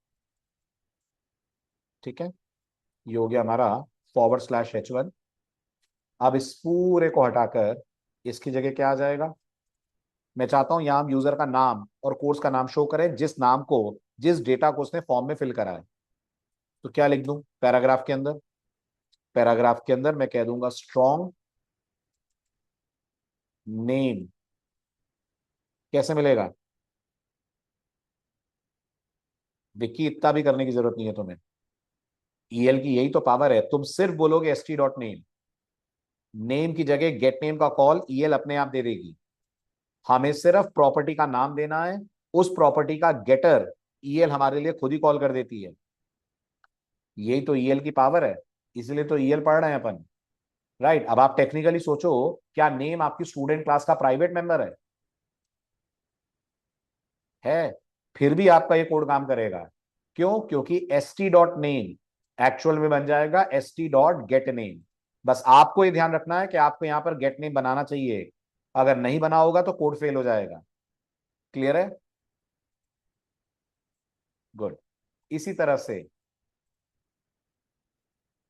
Speaker 1: ठीक है, ये हो गया हमारा /H1। अब इस पूरे को हटाकर इसकी जगह क्या आ जाएगा? मैं चाहता हूं यहां यूजर का नाम और कोर्स का नाम शो करें, जिस नाम को, जिस डेटा को उसने फॉर्म में फिल करा है। तो क्या लिख दूं पैराग्राफ के अंदर? पैराग्राफ के अंदर मैं कह दूंगा स्ट्रॉन्ग नेम। कैसे मिलेगा? विक्की, इतना भी करने की जरूरत नहीं है तुम्हें। ईएल की यही तो पावर है, तुम सिर्फ बोलोगे st.name। नेम की जगह गेट नेम का कॉल ईएल अपने आप दे देगी। हमें सिर्फ प्रॉपर्टी का नाम देना है, उस प्रॉपर्टी का गेटर ईएल हमारे लिए खुद ही कॉल कर देती है। यही तो ईएल की पावर है, इसलिए तो ईएल पढ़ रहे हैं अपन। राइट, अब आप टेक्निकली सोचो, क्या नेम आपकी स्टूडेंट क्लास का प्राइवेट मेंबर है? है। फिर भी आपका ये कोड काम करेगा। क्यों? क्योंकि st.name एक्चुअल में बन जाएगा st.getName। बस आपको ये ध्यान रखना है कि आपको यहां पर गेट नेम बनाना चाहिए। अगर नहीं बना होगा तो कोड फेल हो जाएगा। क्लियर है? गुड। इसी तरह से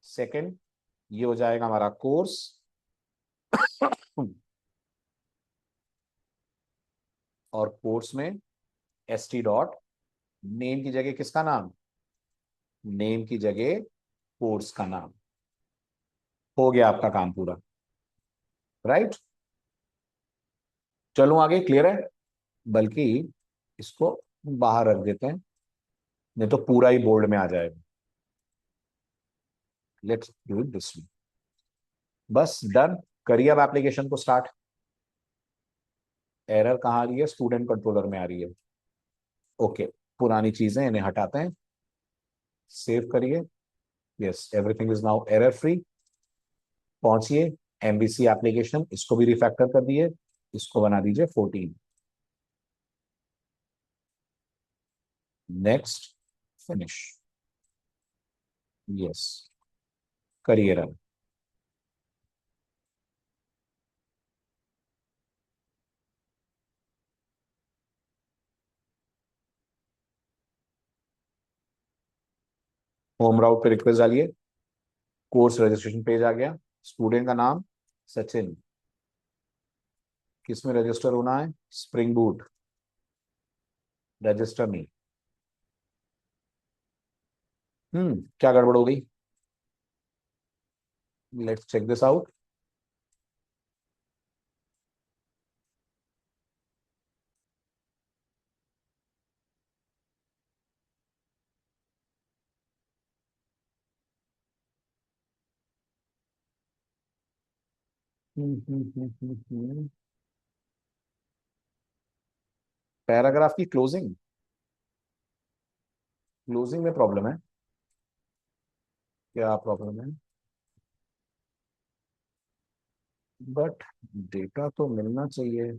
Speaker 1: सेकंड, ये हो जाएगा हमारा कोर्स। और कोर्स में st.name की जगह किसका नाम? नेम की जगह कोर्स का नाम। हो गया आपका काम पूरा। राइट, चलो आगे। क्लियर है? बल्कि इसको बाहर रख देते हैं, नहीं तो पूरा ही बोर्ड में आ जाएगा। Let's do it this way. बस डन। करिए अब एप्लीकेशन को स्टार्ट। एरर कहाँ आ रही है? स्टूडेंट कंट्रोलर में आ रही है। ओके, पुरानी चीजें इन्हें हटाते हैं। सेव करिए। Yes, everything is now error free. पहुंचिए एमबीसी एप्लीकेशन, इसको भी रिफैक्टर कर दिए, इसको बना दीजिए 14। Next, finish. यस, करिए रन। होम राउट पे रिक्वेस्ट डालिए। कोर्स रजिस्ट्रेशन पेज आ गया। स्टूडेंट का नाम सचिन। किस में रजिस्टर होना है? Spring boot. रजिस्टर नहीं। क्या गड़बड़ हो गई? Let's check this out. Paragraph की क्लोजिंग, क्लोजिंग में प्रॉब्लम है। क्या प्रॉब्लम है? बट डेटा तो मिलना चाहिए।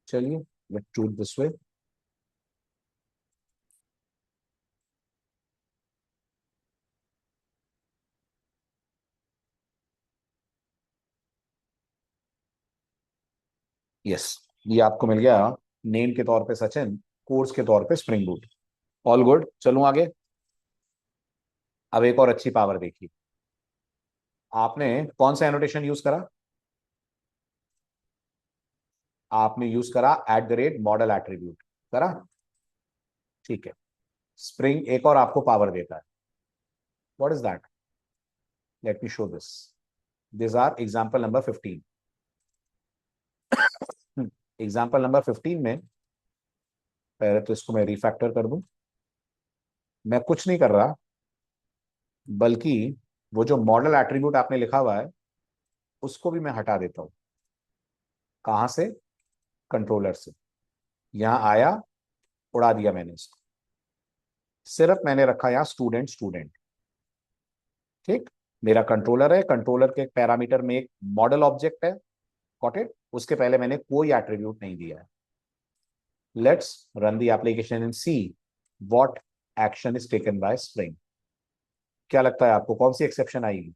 Speaker 1: चलिए, let's do this way. Yes, ये आपको मिल गया। नेम के तौर पे सचिन, कोर्स के तौर पे स्प्रिंग बूट। ऑल गुड, चलूं आगे। अब एक और अच्छी पावर देखिए। आपने कौन सा एनोटेशन यूज करा? आपने यूज करा @मॉडल एट्रीब्यूट। करा? ठीक है। स्प्रिंग एक और आपको पावर देता है। What is that? Let me show this. This are example number 15। Example number 15 में पहले तो इसको मैं रिफैक्टर कर दूं। मैं कुछ नहीं कर रहा, बल्कि वो जो मॉडल एट्रीब्यूट आपने लिखा हुआ है उसको भी मैं हटा देता हूं। कहां से? कंट्रोलर से। यहां आया, उड़ा दिया मैंने इसको, सिर्फ मैंने रखा यहां स्टूडेंट स्टूडेंट। ठीक, मेरा कंट्रोलर है, कंट्रोलर के पैरामीटर में एक मॉडल ऑब्जेक्ट है, गॉट इट, उसके पहले मैंने कोई एट्रीब्यूट नहीं दिया है। Let's run the application and see what action is taken by spring. क्या लगता है आपको कौन सी एक्सेप्शन आएगी?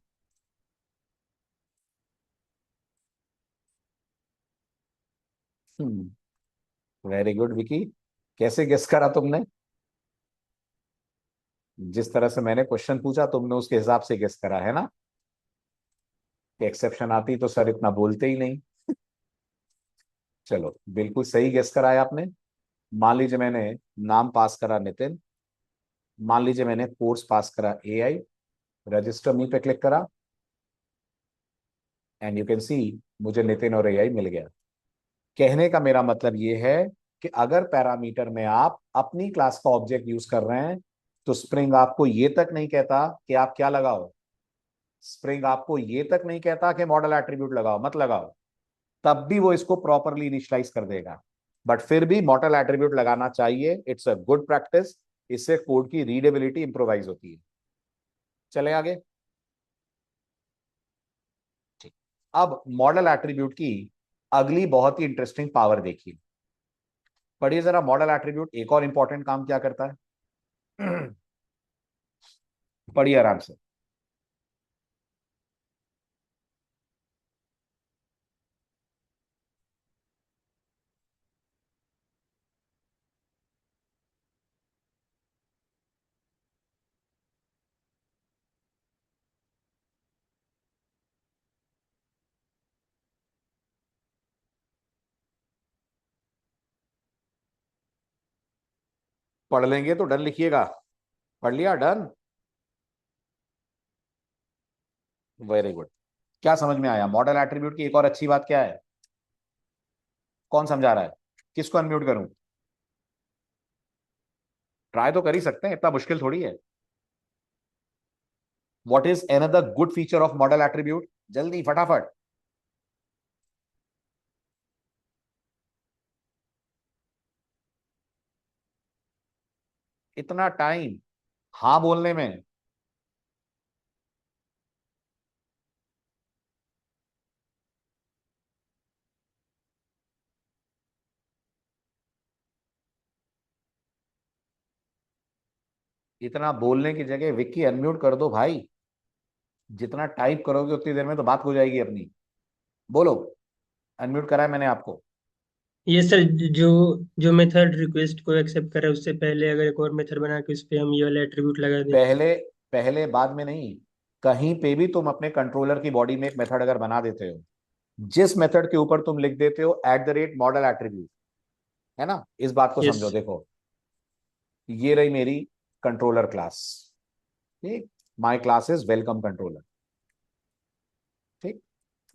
Speaker 1: वेरी गुड विकी, कैसे गेस करा तुमने? जिस तरह से मैंने क्वेश्चन पूछा तुमने उसके हिसाब से गेस करा है ना, कि एक्सेप्शन आती तो सर इतना बोलते ही नहीं। चलो बिल्कुल सही गेस कराया आपने। मान लीजिए मैंने नाम पास करा नितिन, मान लीजिए मैंने कोर्स पास करा एआई, रजिस्टर मी पे क्लिक करा, एंड यू कैन सी मुझे नितिन और एआई मिल गया। कहने का मेरा मतलब ये है कि अगर पैरामीटर में आप अपनी क्लास का ऑब्जेक्ट यूज कर रहे हैं तो स्प्रिंग आपको ये तक नहीं कहता कि आप क्या लगाओ, स्प्रिंग आपको ये तक नहीं कहता कि मॉडल एट्रीब्यूट लगाओ मत लगाओ, तब भी वो इसको प्रॉपरली इनिशियलाइज कर देगा। बट फिर भी मॉडल एट्रीब्यूट लगाना चाहिए, इट्स अ गुड प्रैक्टिस, इससे कोड की रीडेबिलिटी इंप्रोवाइज होती है। चले आगे। ठीक, अब मॉडल एट्रीब्यूट की अगली बहुत ही इंटरेस्टिंग पावर देखिए। पढ़िए जरा, मॉडल एट्रीब्यूट एक और इंपॉर्टेंट काम क्या करता है? पढ़िए आराम से। पढ़ लेंगे तो डन लिखिएगा। पढ़ लिया? Done, very good. क्या समझ में आया? मॉडल एट्रीब्यूट की एक और अच्छी बात क्या है? कौन समझा रहा है? किसको अनम्यूट करूं? ट्राई तो कर ही सकते हैं, इतना मुश्किल थोड़ी है। What is another good feature of model attribute? जल्दी फटाफट। इतना टाइम हाँ बोलने में? इतना बोलने की जगह विक्की अनम्यूट कर दो भाई। जितना टाइप करोगे उतनी देर में तो बात हो जाएगी अपनी। बोलो, अनम्यूट करा है मैंने आपको।
Speaker 2: ये सर, जो जो मेथड रिक्वेस्ट को एक्सेप्ट करे उससे पहले अगर एक और मेथड बना के उस पे हम ये वाला एट्रीब्यूट लगा दें।
Speaker 1: पहले, पहले बाद में नहीं, कहीं पे भी तुम अपने कंट्रोलर की बॉडी में एक मेथड अगर बना देते हो, जिस मेथड के ऊपर तुम लिख देते हो at the rate model attribute, है ना, इस बात को
Speaker 2: यस।
Speaker 1: समझो। देखो, ये रही मेरी कंट्रोलर क्लास। ठीक, my class is welcome controller. ठीक,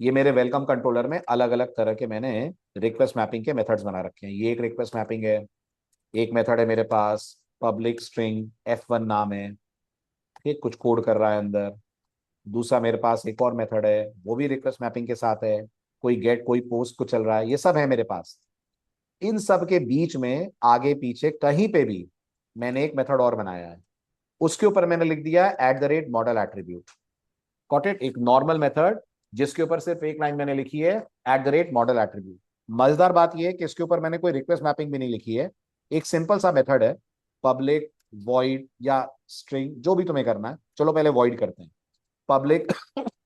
Speaker 1: ये मेरे वेलकम कंट्रोलर में अलग अलग तरह के मैंने रिक्वेस्ट मैपिंग के मेथड्स बना रखे हैं। ये एक रिक्वेस्ट मैपिंग है, एक मेथड है मेरे पास पब्लिक स्ट्रिंग F1 नाम है, ठीक, कुछ कोड कर रहा है अंदर। दूसरा मेरे पास एक और मेथड है, वो भी रिक्वेस्ट मैपिंग के साथ है, कोई गेट कोई पोस्ट को चल रहा है, ये सब है मेरे पास। इन सब के बीच में आगे पीछे कहीं पे भी मैंने एक मेथड और बनाया है, उसके ऊपर मैंने लिख दिया है at the rate model attribute. Got it? एक नॉर्मल मेथड जिसके ऊपर सिर्फ एक लाइन मैंने लिखी है at the rate model attribute. मजेदार बात यह है कि इसके ऊपर मैंने कोई रिक्वेस्ट मैपिंग भी नहीं लिखी है, एक सिंपल सा मेथड है, पब्लिक वॉइड या स्ट्रिंग जो भी तुम्हें करना है। चलो पहले वॉइड करते हैं, पब्लिक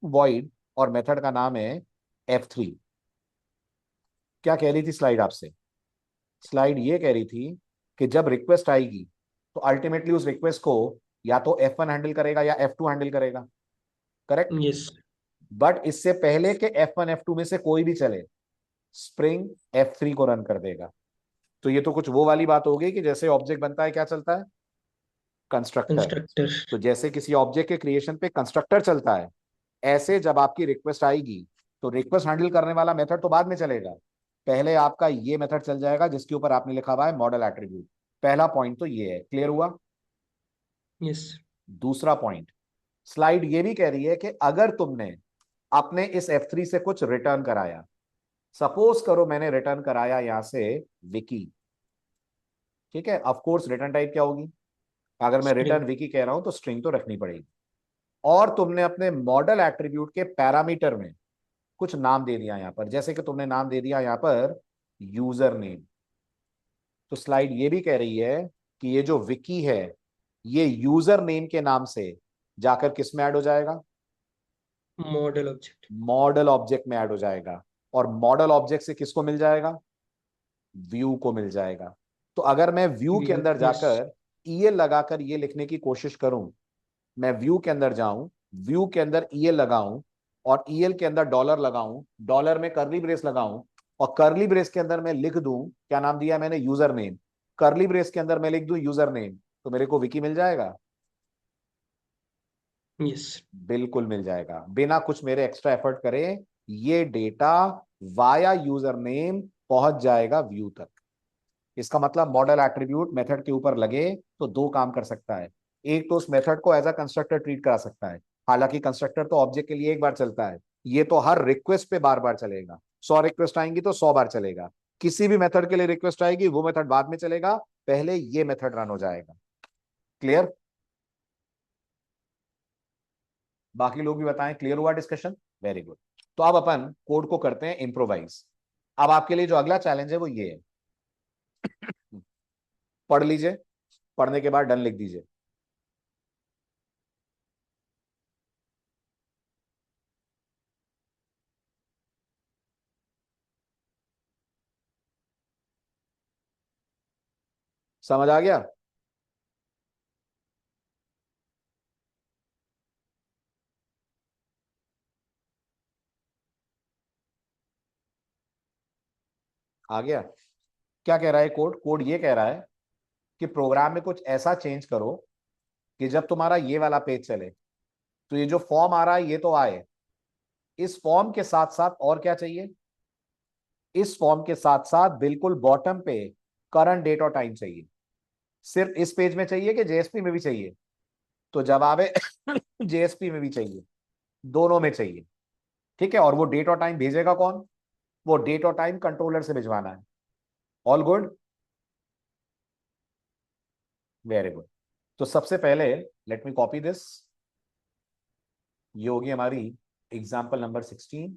Speaker 1: वॉइड, और मेथड का नाम है F3। क्या कह रही थी स्लाइड आपसे? स्लाइड ये कह रही थी कि जब रिक्वेस्ट आएगी तो अल्टीमेटली उस रिक्वेस्ट को या तो F1 हैंडल करेगा या F2 हैंडल करेगा, करेक्ट?
Speaker 2: यस।
Speaker 1: बट इससे पहले के F1 F2 में से कोई भी चले, स्प्रिंग F3 को रन कर देगा। तो ये तो कुछ वो वाली बात हो गई कि जैसे ऑब्जेक्ट बनता है क्या चलता है? कंस्ट्रक्टर।
Speaker 2: कंस्ट्रक्टर।
Speaker 1: तो जैसे किसी ऑब्जेक्ट के क्रिएशन पे कंस्ट्रक्टर चलता है, ऐसे जब आपकी रिक्वेस्ट आएगी तो रिक्वेस्ट हैंडल करने वाला मेथड तो बाद में चलेगा, पहले आपका ये मेथड चल जाएगा जिसके ऊपर आपने लिखा हुआ है मॉडल एट्रीब्यूट। पहला पॉइंट तो ये है, क्लियर हुआ?
Speaker 2: यस।
Speaker 1: दूसरा पॉइंट, स्लाइड ये भी कह रही है कि अगर तुमने अपने इस F3 से कुछ रिटर्न कराया, सपोज करो मैंने रिटर्न कराया यहां से विकी, ठीक है, ऑफ कोर्स रिटर्न टाइप क्या होगी? अगर मैं
Speaker 2: स्ट्रिंग।
Speaker 1: रिटर्न विकी कह रहा हूं तो स्ट्रिंग तो रखनी पड़ेगी। और तुमने अपने मॉडल एट्रीब्यूट के पैरामीटर में कुछ नाम दे दिया यहां पर, जैसे कि तुमने नाम दे दिया यहां पर यूजर नेम। तो स्लाइड ये भी कह रही है कि ये जो विकी है ये यूजर नेम के नाम से जाकर किस में ऐड हो जाएगा?
Speaker 2: Model object.
Speaker 1: मॉडल ऑब्जेक्ट में ऐड हो जाएगा। और मॉडल ऑब्जेक्ट से किसको मिल जाएगा? व्यू को मिल जाएगा। तो अगर मैं व्यू के
Speaker 2: व्यू,
Speaker 1: अंदर
Speaker 2: यस।
Speaker 1: जाकर ईएल लगाकर ये लिखने की कोशिश करूं, मैं व्यू के अंदर जाऊं, व्यू के अंदर ईएल लगाऊं, और ईएल के अंदर डॉलर लगाऊं, डॉलर में कर्ली ब्रेस लगाऊं, और कर्ली ब्रेस के अंदर मैं लिख दूं, क्या नाम दिया मैंने? User name. कर्ली ब्रेस के अंदर मैं लिख दूं यूजर नेम, तो मेरे को विकी मिल जाएगा?
Speaker 2: यस।
Speaker 1: बिल्कुल मिल जाएगा, बिना कुछ मेरे एक्स्ट्रा एफर्ट करे ये डेटा वाया यूजर नेम पहुंच जाएगा व्यू तक। इसका मतलब मॉडल एट्रीब्यूट मेथड के ऊपर लगे तो दो काम कर सकता है। एक तो उस मेथड को एज अ कंस्ट्रक्टर ट्रीट करा सकता है, हालांकि कंस्ट्रक्टर तो ऑब्जेक्ट के लिए एक बार चलता है, ये तो हर रिक्वेस्ट पे बार बार चलेगा। 100 रिक्वेस्ट आएंगी तो 100 बार चलेगा। किसी भी मेथड के लिए रिक्वेस्ट आएगी वो मेथड बाद में चलेगा, पहले ये मेथड रन हो जाएगा। क्लियर? बाकी लोग भी बताएं, क्लियर हुआ डिस्कशन? Very good. तो अब अपन कोड को करते हैं इम्प्रोवाइज। अब आपके लिए जो अगला चैलेंज है वो ये है, पढ़ लीजिए, पढ़ने के बाद डन लिख दीजिए। समझ आ गया? आ गया? क्या कह रहा है कोड? कोड ये कह रहा है कि प्रोग्राम में कुछ ऐसा चेंज करो कि जब तुम्हारा ये वाला पेज चले तो ये जो फॉर्म आ रहा है ये तो आए, इस फॉर्म के साथ साथ और क्या चाहिए? इस फॉर्म के साथ साथ बिल्कुल बॉटम पे करंट डेट और टाइम चाहिए। सिर्फ इस पेज में चाहिए कि जेएसपी में भी चाहिए? तो जवाब है जेएसपी में भी चाहिए, दोनों में चाहिए। ठीक है, और वो डेट और टाइम भेजेगा कौन? वो डेट और टाइम कंट्रोलर से भिजवाना है। All good? Very good. तो सबसे पहले लेट मी कॉपी दिस। ये होगी हमारी एग्जाम्पल नंबर 16।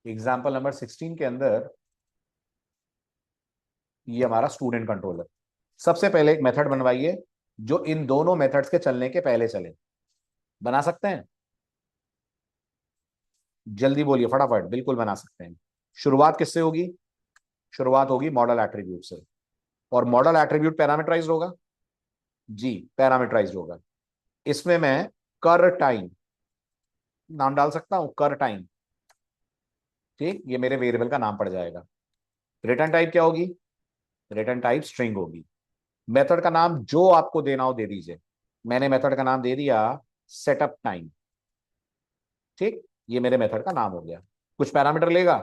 Speaker 1: एग्जाम्पल नंबर 16 के अंदर ये हमारा स्टूडेंट कंट्रोलर। सबसे पहले एक मेथड बनवाइए जो इन दोनों मेथड्स के चलने के पहले चले। बना सकते हैं? जल्दी बोलिए फटाफट। बिल्कुल बना सकते हैं। शुरुआत किससे होगी? शुरुआत होगी मॉडल एट्रीब्यूट से। और मॉडल एट्रीब्यूट पैरामीटराइज्ड होगा? जी, पैरामीटराइज्ड होगा। इसमें मैं कर टाइम नाम डाल सकता हूं, कर टाइम। ठीक, ये मेरे वेरिएबल का नाम पड़ जाएगा। रिटर्न टाइप क्या होगी? रिटर्न टाइप स्ट्रिंग होगी। मेथड का नाम जो आपको देना हो दे दीजिए। मैंने मेथड का नाम दे दिया सेटअप टाइम। ठीक, ये मेरे मेथड का नाम हो गया। कुछ पैरामीटर लेगा?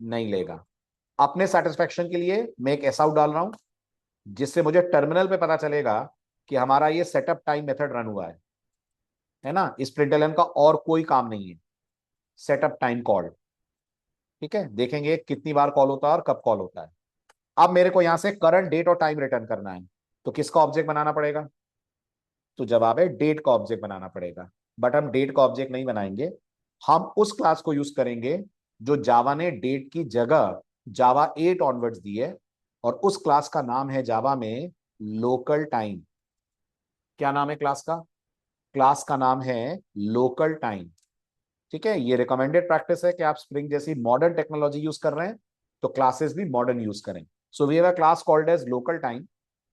Speaker 1: नहीं लेगा। अपने सेटिस्फेक्शन के लिए मैं एक एस आउट डाल रहा हूं जिससे मुझे टर्मिनल पे पता चलेगा कि हमारा ये सेटअप टाइम मेथड रन हुआ है ना? इस प्रिंटलन का और कोई काम नहीं है, सेटअप टाइम कॉल। ठीक है, देखेंगे कितनी बार कॉल होता है और कब कॉल होता है। अब मेरे को यहां से करंट डेट और टाइम रिटर्न करना है, तो किसका ऑब्जेक्ट बनाना पड़ेगा? तो जवाब है डेट का ऑब्जेक्ट बनाना पड़ेगा। बट हम डेट का ऑब्जेक्ट नहीं बनाएंगे, हम उस क्लास को यूज करेंगे जो जावा ने डेट की जगह जावा 8 ऑनवर्ड्स दी है, और उस क्लास का नाम है जावा में लोकल टाइम। क्या नाम है क्लास का? क्लास का नाम है लोकल टाइम। ठीक है, ये रिकमेंडेड प्रैक्टिस है कि आप स्प्रिंग जैसी मॉडर्न टेक्नोलॉजी यूज कर रहे हैं तो क्लासेस भी मॉडर्न यूज करें। So we have a class called as local time.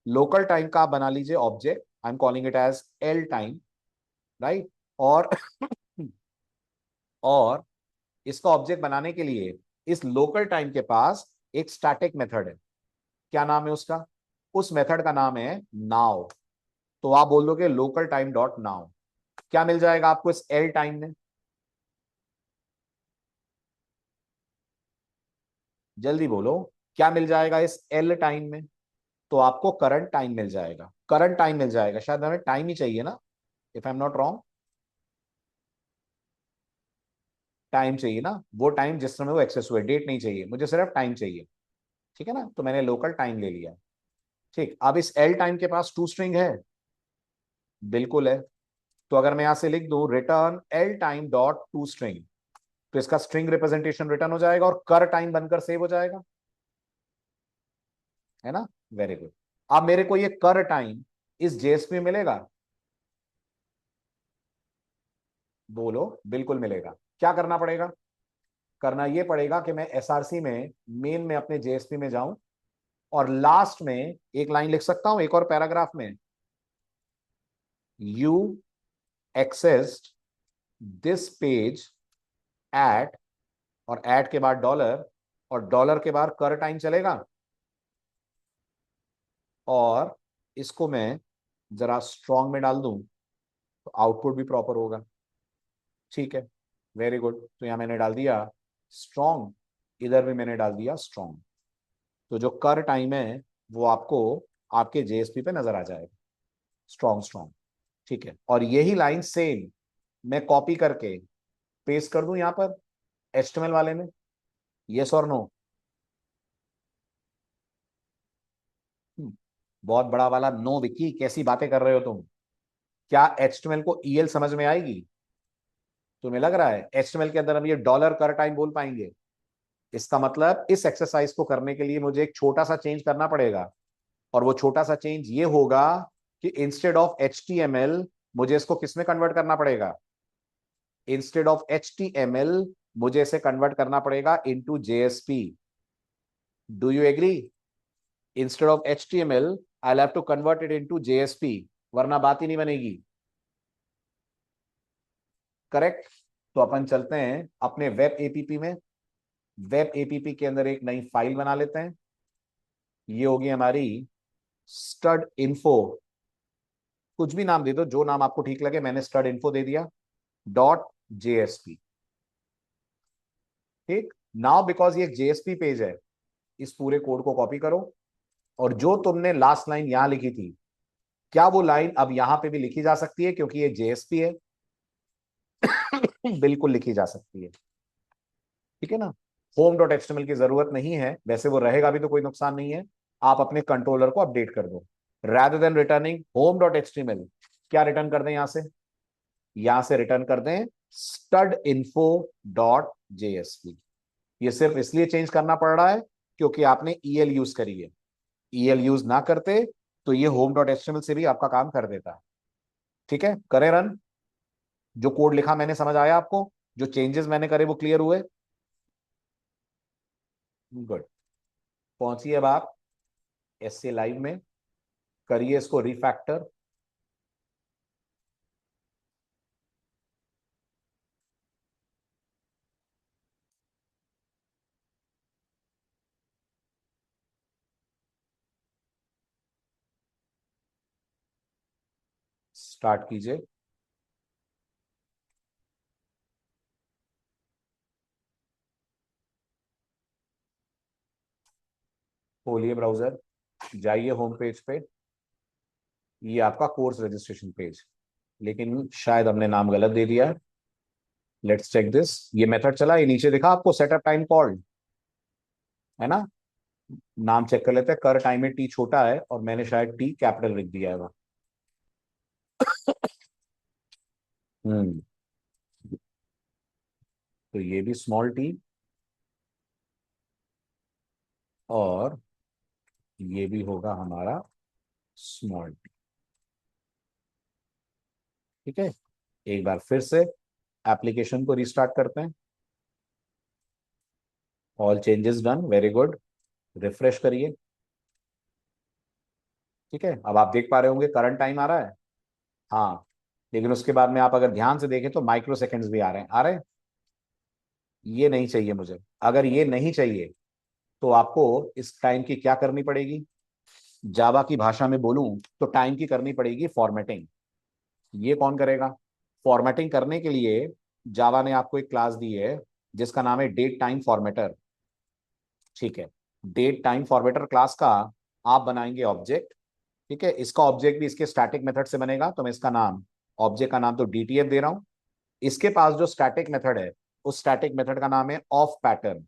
Speaker 1: Local time का आप बना लीजिए object, I am calling it as L time, right? और और इसका ऑब्जेक्ट बनाने के लिए इस लोकल टाइम के पास एक स्टैटिक मेथड है। क्या नाम है उसका? उस मेथड का नाम है नाउ। तो आप बोल दोगे लोकल टाइम डॉट नाउ। क्या मिल जाएगा आपको इस एल टाइम में? जल्दी बोलो, क्या मिल जाएगा इस एल टाइम में? तो आपको करंट टाइम मिल जाएगा, करंट टाइम मिल जाएगा, शायद हमें टाइम ही चाहिए ना, if I am not wrong. Time चाहिए ना, वो टाइम जिस समय वो एक्सेस हुए, डेट नहीं चाहिए मुझे, सिर्फ टाइम चाहिए। ठीक है ना, तो मैंने लोकल टाइम ले लिया। ठीक, अब इस एल टाइम के पास टू स्ट्रिंग है, बिल्कुल है। तो अगर मैं यहां से लिख दूं return L time dot to string, तो इसका स्ट्रिंग रिप्रेजेंटेशन रिटर्न हो जाएगा और कर टाइम बनकर सेव हो जाएगा, है ना। Very good. अब मेरे को ये कर टाइम इस जेएसपी में मिलेगा? बोलो, बिल्कुल मिलेगा। क्या करना पड़ेगा? करना ये पड़ेगा कि मैं एसआरसी में, मेन में अपने जेएसपी में जाऊं और लास्ट में एक लाइन लिख सकता हूं एक और पैराग्राफ में, you accessed this page eight, और एट के बाद डॉलर, और डॉलर के बाद कर टाइम चलेगा, और इसको मैं जरा स्ट्रॉन्ग में डाल दूं तो आउटपुट भी प्रॉपर होगा। ठीक है, वेरी गुड। तो यहां मैंने डाल दिया स्ट्रॉन्ग, इधर भी मैंने डाल दिया स्ट्रॉन्ग। तो जो कर टाइम है वो आपको आपके जेएसपी पे नजर आ जाएगा, स्ट्रॉन्ग स्ट्रॉन्ग। ठीक है, और यही लाइन सेम मैं कॉपी करके पेस्ट कर दूं यहां पर एचटीएमएल वाले में, यस और नो? बहुत बड़ा वाला नो। विक्की, कैसी बातें कर रहे हो तुम? क्या एचटीएमएल को ईएल समझ में आएगी? तुम्हें लग रहा है एचटीएमएल के अंदर हम ये डॉलर कर टाइम बोल पाएंगे? इसका मतलब इस एक्सरसाइज को करने के लिए मुझे एक छोटा सा चेंज करना पड़ेगा, और वो छोटा सा चेंज ये होगा कि इंस्टेड ऑफ एचटीएमएल मुझे इसको किस में कन्वर्ट करना पड़ेगा? इंस्टेड ऑफ एचटीएमएल मुझे इसे कन्वर्ट करना पड़ेगा into JSP. Do you agree? Instead of HTML I have to convert it into JSP, वरना बात ही नहीं बनेगी। करेक्ट। तो अपन चलते हैं अपने वेब एपीपी में, वेब एपीपी के अंदर एक नई फाइल बना लेते हैं। ये होगी हमारी स्टड इन्फो, कुछ भी नाम दे दो, जो नाम आपको ठीक लगे, मैंने स्टड इन्फो दे दिया, डॉट जेएसपी। ठीक, नाउ बिकॉज ये जेएसपी पेज है, इस पूरे कोड को कॉपी करो, और जो तुमने लास्ट लाइन यहां लिखी थी, क्या वो लाइन अब यहां पे भी लिखी जा सकती है क्योंकि ये जेएसपी है? बिल्कुल लिखी जा सकती है। ठीक है ना, होम डॉट एचटीएमएल की जरूरत नहीं है, वैसे वो रहेगा भी तो कोई नुकसान नहीं है। आप अपने कंट्रोलर को अपडेट कर दो, rather than returning home dot HTML, क्या रिटर्न कर दें यहां से? यहां से रिटर्न कर दें स्टड इन्फो डॉट जेएसपी। ये सिर्फ इसलिए चेंज करना पड़ रहा है क्योंकि आपने ईएल यूज करी है। ईएल यूज ना करते तो ये होम डॉट एचटीएमएल से भी आपका काम कर देता है। ठीक है, करें रन। जो कोड लिखा मैंने समझ आया आपको? जो चेंजेस मैंने करे वो क्लियर हुए? गुड। पहुंचिए अब आप एससी लाइव में, करिए इसको रिफैक्टर। स्टार्ट कीजिए। खोलिए ब्राउजर, जाइए होम पेज पे। ये आपका कोर्स रजिस्ट्रेशन पेज, लेकिन शायद हमने नाम गलत दे दिया है। Let's check this. ये मेथड चला, ये नीचे दिखा आपको सेटअप टाइम कॉल्ड, है ना। नाम चेक कर लेते हैं। कर टाइम में टी छोटा है और मैंने शायद टी कैपिटल लिख दिया है वहाँ। हम्म, तो ये भी स्मॉल टी, और ये भी होगा हमारा स्मॉल टी। ठीक है, एक बार फिर से एप्लीकेशन को रिस्टार्ट करते हैं। All changes done, very good. Refresh करिए। ठीक है, अब आप देख पा रहे होंगे करंट टाइम आ रहा है। हाँ, लेकिन उसके बाद में आप अगर ध्यान से देखें तो माइक्रो सेकेंड्स भी आ रहे हैं, आ रहे हैं। ये नहीं चाहिए मुझे। अगर ये नहीं चाहिए तो आपको इस टाइम की क्या करनी पड़ेगी? जावा की भाषा में बोलूं तो टाइम की करनी पड़ेगी फॉर्मेटिंग। ये कौन करेगा? फॉर्मेटिंग करने के लिए जावा ने आपको एक क्लास दी है जिसका नाम है डेट टाइम फॉर्मेटर। ठीक है, डेट टाइम फॉर्मेटर क्लास का आप बनाएंगे ऑब्जेक्ट, ठीक है। इसका ऑब्जेक्ट भी इसके स्टैटिक मेथड से बनेगा, तो मैं इसका नाम, ऑब्जेक्ट का नाम तो डीटीएफ दे रहा हूं। इसके पास जो स्टैटिक मेथड है, उस स्टैटिक मेथड का नाम है ऑफ पैटर्न,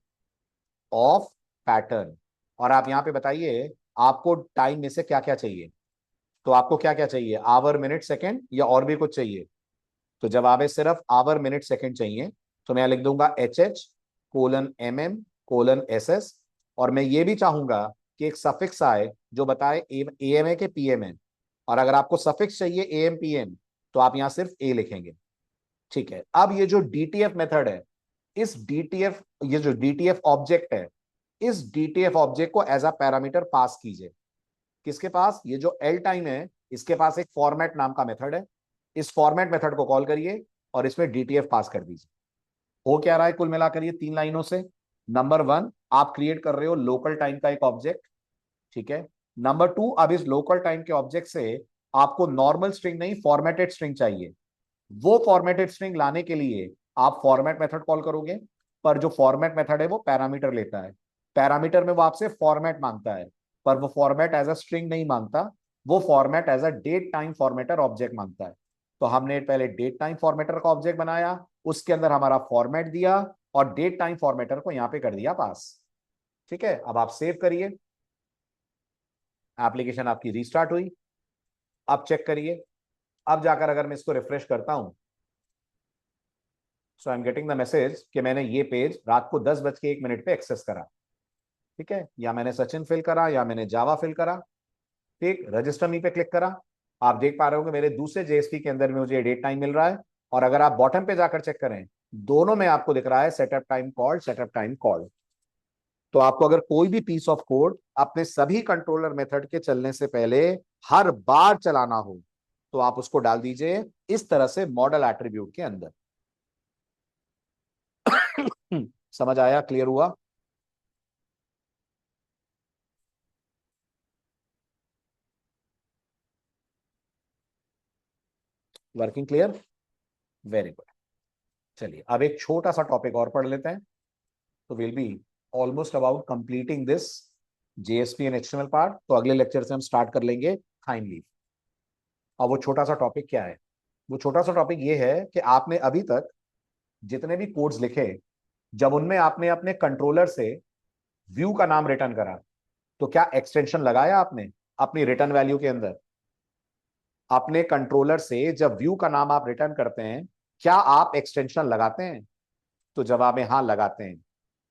Speaker 1: ऑफ पैटर्न। और आप यहां पे बताइए आपको टाइम में से क्या क्या चाहिए। तो आपको क्या क्या चाहिए, आवर, मिनट, सेकंड, या और भी कुछ चाहिए? तो जवाब है सिर्फ आवर, मिनट, सेकंड चाहिए। तो मैं लिख दूंगा HH:MM:SS। और मैं ये भी चाहूंगा कि एक सफिक्स आए जो बताए AM है कि PM है। और अगर आपको सफिक्स चाहिए AM PM, तो आप यहां सिर्फ A लिखेंगे, ठीक है। अब ये जो DTF मेथड है, इस DTF, ये जो DTF ऑब्जेक्ट है, इस DTF ऑब्जेक्ट को एज अ पैरामीटर पास कीजिए। किसके पास? ये जो एल टाइम है, इसके पास एक फॉर्मेट नाम का मेथड है। इस फॉर्मेट मेथड को कॉल करिए और इसमें DTF पास कर दीजिए। हो क्या रहा है कुल मिलाकर ये 3 लाइनों से? नंबर 1, आप क्रिएट कर रहे हो लोकल टाइम का एक ऑब्जेक्ट, ठीक है। नंबर 2, अब इस लोकल टाइम के ऑब्जेक्ट से आपको नॉर्मल स्ट्रिंग नहीं, फॉर्मेटेड स्ट्रिंग चाहिए। वो फॉर्मेटेड स्ट्रिंग लाने के लिए आप फॉर्मेट मेथड कॉल करोगे, पर जो फॉर्मेट मेथड है वो पैरामीटर लेता है। पैरामीटर में वो आपसे फॉर्मेट मांगता है, पर वो फॉर्मेट एज अ स्ट्रिंग नहीं मांगता, वो format as a date time formatter object मांगता है। तो हमने पहले डेट टाइम फॉर्मेटर का ऑब्जेक्ट बनाया, उसके अंदर हमारा फॉर्मेट दिया, और डेट टाइम फॉर्मेटर को यहां पे कर दिया पास, ठीक है। अब आप सेव करिए, एप्लीकेशन आपकी रीस्टार्ट हुई। अब चेक करिए, अब जाकर अगर मैं इसको रिफ्रेश करता हूं, so I am getting the message कि मैंने ये पेज रात को 10:01 पे एक्सेस करा, ठीक है। या मैंने सचिन फिल करा, या मैंने जावा फिल करा, ठीक। रजिस्टर मी पे क्लिक करा। आप देख पा रहे हो कि मेरे दूसरे जेएसपी के अंदर में मुझे डेट टाइम मिल रहा है। और अगर आप बॉटम पे जाकर चेक करें, दोनों में आपको दिख रहा है setup time called, setup time called. तो आपको अगर कोई भी पीस ऑफ कोड अपने सभी कंट्रोलर मेथड के चलने से पहले हर बार चलाना हो, तो आप उसको डाल दीजिए इस तरह से मॉडल एट्रीब्यूट के अंदर। समझ आया? क्लियर हुआ? Working clear? Very good. चलिए अब एक छोटा सा टॉपिक और पढ़ लेते हैं, तो will be almost about completing this JSP and HTML part. तो अगले लेक्चर से हम स्टार्ट कर लेंगे टाइम लीव। और वो छोटा सा टॉपिक क्या है? वो छोटा सा टॉपिक ये है कि आपने अभी तक जितने भी कोड्स लिखे, जब उनमें आपने अपने कंट्रोलर से व्यू का नाम रिटर्न करा, तो क्या एक्सटेंशन लगाया आपने अपनी रिटर्न वैल्यू के अंदर? अपने कंट्रोलर से जब व्यू का नाम आप रिटर्न करते हैं, क्या आप एक्सटेंशन लगाते हैं? तो जवाब है हाँ, लगाते हैं।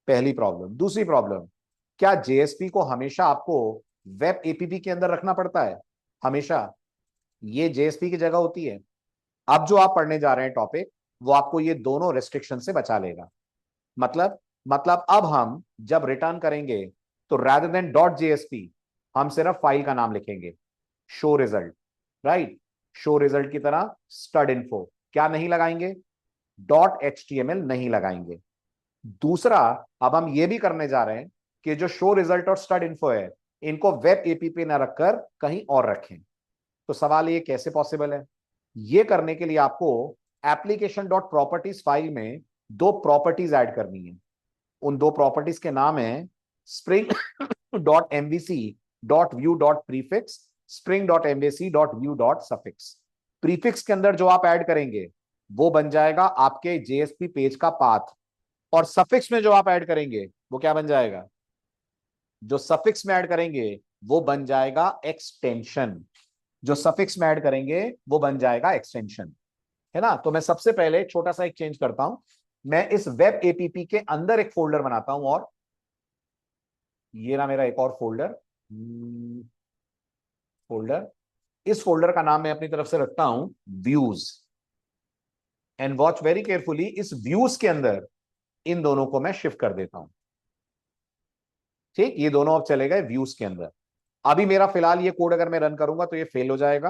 Speaker 1: पहली प्रॉब्लम। दूसरी प्रॉब्लम, क्या JSP को हमेशा आपको वेब APP के अंदर रखना पड़ता है? हमेशा ये JSP की जगह होती है? अब जो आप पढ़ने जा रहे हैं टॉपिक, वो आपको ये दोनों रेस्ट्रिक्शन से बचा लेगा। मतलब अब हम जब रिटर्न करेंगे, तो rather देन डॉट JSP, हम सिर्फ फाइल का नाम लिखेंगे, show result, right. Show result की तरह स्टड इन्फो क्या नहीं लगाएंगे? .html नहीं लगाएंगे। दूसरा, अब हम ये भी करने जा रहे हैं कि जो शो रिजल्ट और स्टड इन्फो है, इनको वेब APP ना रखकर कहीं और रखें। तो सवाल ये कैसे पॉसिबल है? ये करने के लिए आपको एप्लीकेशन डॉट प्रॉपर्टीज फाइल में दो प्रॉपर्टीज ऐड करनी है। उन दो प्रॉपर्टीज के नाम है spring dot MVC dot view dot prefix, spring dot MVC dot view dot suffix. Prefix के अंदर जो आप ऐड करेंगे, वो बन जाएगा आपके JSP पेज का पाथ, और सफिक्स में जो आप ऐड करेंगे, वो क्या बन जाएगा? जो सफिक्स में ऐड करेंगे, वो बन जाएगा एक्सटेंशन। जो सफिक्स में ऐड करेंगे, वो बन जाएगा एक्सटेंशन, है ना। तो मैं सबसे पहले छोटा सा एक चेंज करता हूं। मैं इस वेब APP के अंदर एक फोल्डर बनाता हूं, और ये ना मेरा एक और फोल्डर, फोल्डर, इस फोल्डर का नाम मैं अपनी तरफ से रखता हूं views. And watch very carefully, इस व्यूज के अंदर इन दोनों को मैं शिफ्ट कर देता हूं, ठीक। ये दोनों अब चले गए व्यूज के अंदर। अभी मेरा फिलहाल ये कोड अगर मैं रन करूंगा तो ये फेल हो जाएगा,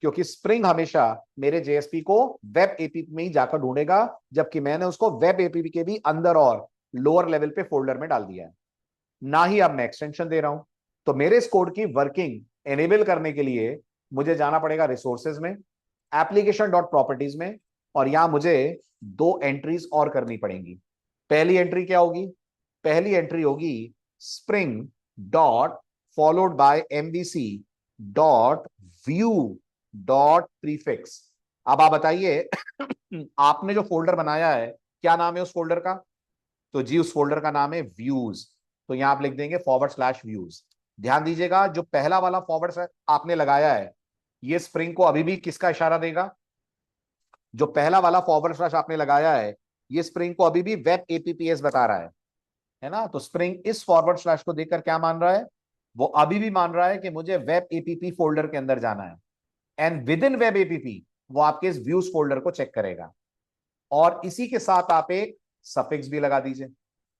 Speaker 1: क्योंकि स्प्रिंग हमेशा मेरे JSP को वेब APP में ही जाकर ढूंढेगा, जबकि मैंने उसको वेब APP के भी अंदर और लोअर लेवल पे फोल्डर में डाल दिया है। ना ही अब मैं एक्सटेंशन दे रहा हूं। तो मेरे इस कोड की वर्किंग एनेबल करने के लिए मुझे जाना पड़ेगा रिसोर्सेज में, एप्लीकेशन डॉट प्रॉपर्टीज में, और यहां मुझे दो एंट्रीज और करनी पड़ेंगी। पहली एंट्री क्या होगी? पहली एंट्री होगी spring dot followed by MVC dot view dot prefix. अब आप बताइए आपने जो फोल्डर बनाया है क्या नाम है उस फोल्डर का? तो जी उस फोल्डर का नाम है व्यूज। तो यहां आप लिख देंगे /व्यूज। ध्यान दीजिएगा जो पहला वाला फॉरवर्ड आपने लगाया है ये स्प्रिंग को अभी भी किसका इशारा देगा? जो पहला वाला फॉरवर्ड आपने लगाया है ये स्प्रिंग को अभी भी वेब एपीपीएस बता रहा है ना? तो स्प्रिंग इस फॉरवर्ड स्लैश को देखकर क्या मान रहा है? वो अभी भी मान रहा है कि मुझे वेब एपीपी फोल्डर के अंदर जाना है। And with in web APP वो आपके इस व्यूज फोल्डर को चेक करेगा। और इसी के साथ आप एक सफिक्स भी लगा दीजिए।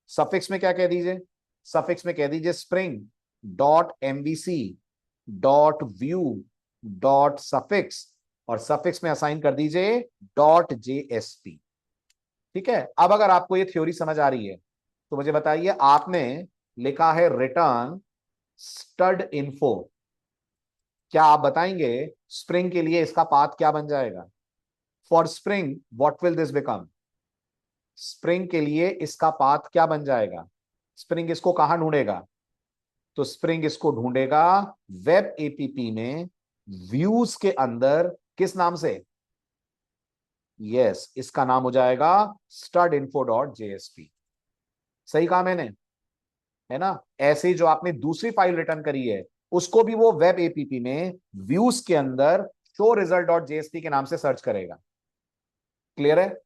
Speaker 1: सफिक्स में क्या कह दीजिए? सफिक्स में कह दीजिए spring dot MVC dot view dot suffix, और सफिक्स में असाइन कर दीजिए डॉट जेएसपी। ठीक है, अब अगर आपको ये थ्योरी समझ आ रही है तो मुझे बताइए, आपने लिखा है रिटर्न स्टड इन्फो, क्या आप बताएंगे स्प्रिंग के लिए इसका पाथ क्या बन जाएगा? For spring what will this become? Spring के लिए इसका पाथ क्या बन जाएगा? स्प्रिंग इसको कहां ढूंढेगा? तो स्प्रिंग इसको ढूंढेगा वेब एपीपी में व्यूज के अंदर। किस नाम से? यस, इसका नाम हो जाएगा स्टड इन्फो डॉट जेएसपी। सही कहा मैंने, है ना? ऐसे ही जो आपने दूसरी फाइल रिटर्न करी है उसको भी वो वेब एपीपी में व्यूज के अंदर शो रिजल्ट डॉट जेएसपी के नाम से सर्च करेगा। क्लियर है?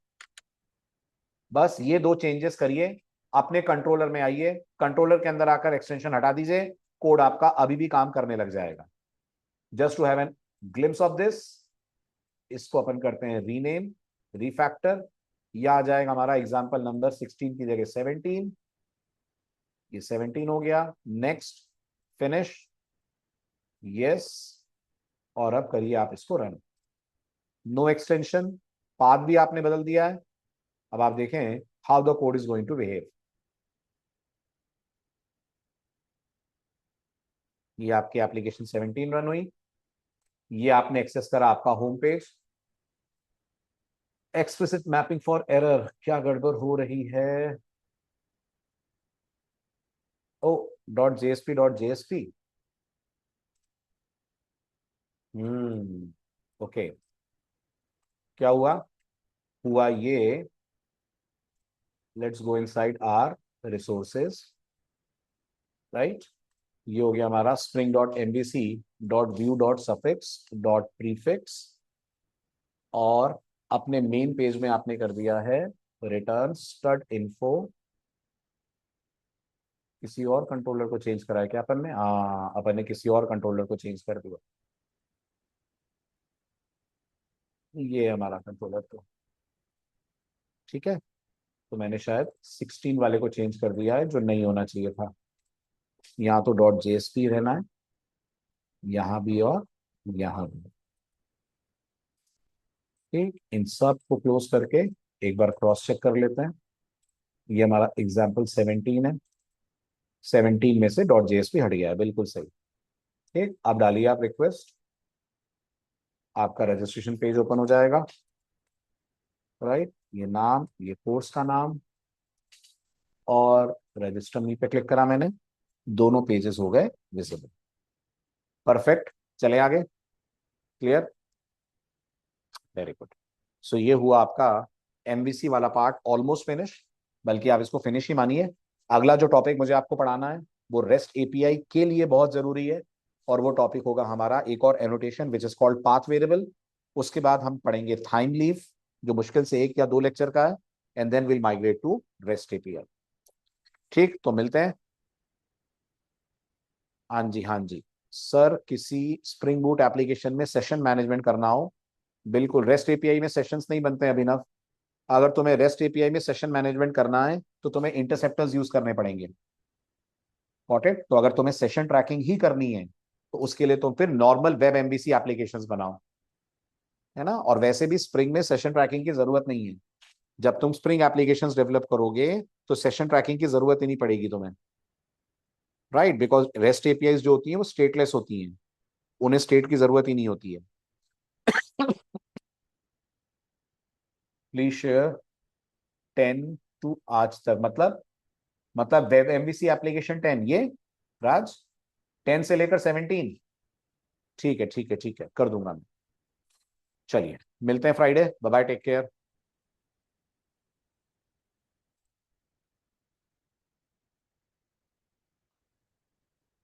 Speaker 1: बस ये दो चेंजेस करिए, अपने कंट्रोलर में आइए, कंट्रोलर के अंदर आकर एक्सटेंशन हटा दीजिए, कोड आपका अभी भी काम करने लग जाएगा। Just to have an glimpse of this, इसको अपन करते हैं रीनेम, रिफैक्टर। यह आ जाएगा हमारा एग्जाम्पल नंबर 16 की जगह 17। ये 17 हो गया। नेक्स्ट, फिनिश, यस, और अब करिए आप इसको रन। नो एक्सटेंशन, पाथ भी आपने बदल दिया है। अब आप देखें how the code is going to behave. ये आपकी एप्लीकेशन 17 रन हुई। ये आपने एक्सेस करा आपका home page. Explicit mapping for error, क्या गड़बड़ हो रही है? Oh, dot JSP dot JSP. Okay, क्या हुआ? हुआ ये, let's go inside our resources, right? ये हो गया हमारा spring dot MBC dot view dot suffix dot prefix, और अपने मेन पेज में आपने कर दिया है रिटर्न स्टड इन्फो। किसी और कंट्रोलर को चेंज करा है क्या अपन ने? हाँ, अपन ने किसी और कंट्रोलर को चेंज कर दिया। ये हमारा कंट्रोलर तो ठीक है। तो मैंने शायद 16 वाले को चेंज कर दिया है जो नहीं होना चाहिए था। यहाँ तो डॉट जेएसपी रहना है, यहाँ भी और यहाँ भी। ठीक, इन सब को क्लोज करके एक बार क्रॉस चेक कर लेते हैं। ये हमारा एग्जाम्पल 17 है, 17 में से डॉट जेएसपी हट गया है, बिल्कुल सही। ठीक, अब डालिए आप रिक्वेस्ट, आपका रजिस्ट्रेशन पेज ओपन हो जाएगा, राइट? ये नाम, ये कोर्स का नाम, और रजिस्टर मी पे क्लिक करा मैंने, दोनों पेजेस हो गए विजिबल। परफेक्ट, चले आगे। Clear, very good. सो ये हुआ आपका एमवीसी वाला पार्ट ऑलमोस्ट फिनिश, बल्कि आप इसको फिनिश ही मानिए। अगला जो टॉपिक मुझे आपको पढ़ाना है वो रेस्ट एपीआई के लिए बहुत जरूरी है, और वो टॉपिक होगा हमारा एक और annotation which is called path variable. उसके बाद हम पढ़ेंगे थाइम लीव, जो मुश्किल से 1 या 2 लेक्चर का है, and then will migrate to REST API. ठीक, तो मिलते हैं। हाँ जी, हाँ जी। सर, किसी स्प्रिंग बूट एप्लीकेशन में सेशन मैनेजमेंट करना हो, बिल्कुल रेस्ट एपीआई में सेशंस नहीं बनते हैं अभिनव। अगर तुम्हें रेस्ट एपीआई में सेशन मैनेजमेंट करना है तो तुम्हें इंटरसेप्टर्स यूज करने पड़ेंगे। Got it? तो अगर तुम्हें सेशन ट्रैकिंग ही करनी है तो उसके लिए तुम फिर नॉर्मल वेब एमवीसी एप्लीकेशंस बनाओ, है ना? और वैसे भी स्प्रिंग में सेशन ट्रैकिंग की जरूरत नहीं है। जब तुम स्प्रिंग एप्लीकेशंस डेवलप करोगे तो सेशन ट्रैकिंग की जरूरत ही नहीं पड़ेगी तुम्हें, राइट? बिकॉज रेस्ट एपीआई जो होती हैं वो स्टेटलेस होती हैं, उन्हें स्टेट की जरूरत ही नहीं होती है। प्लीज शेयर 10 टू आज तक, मतलब मतलब वेब एमवीसी एप्लीकेशन 10 ये राज 10 से लेकर 17। ठीक है ठीक है ठीक है, कर दूंगा मैं। चलिए मिलते हैं Friday. Bye bye, take care.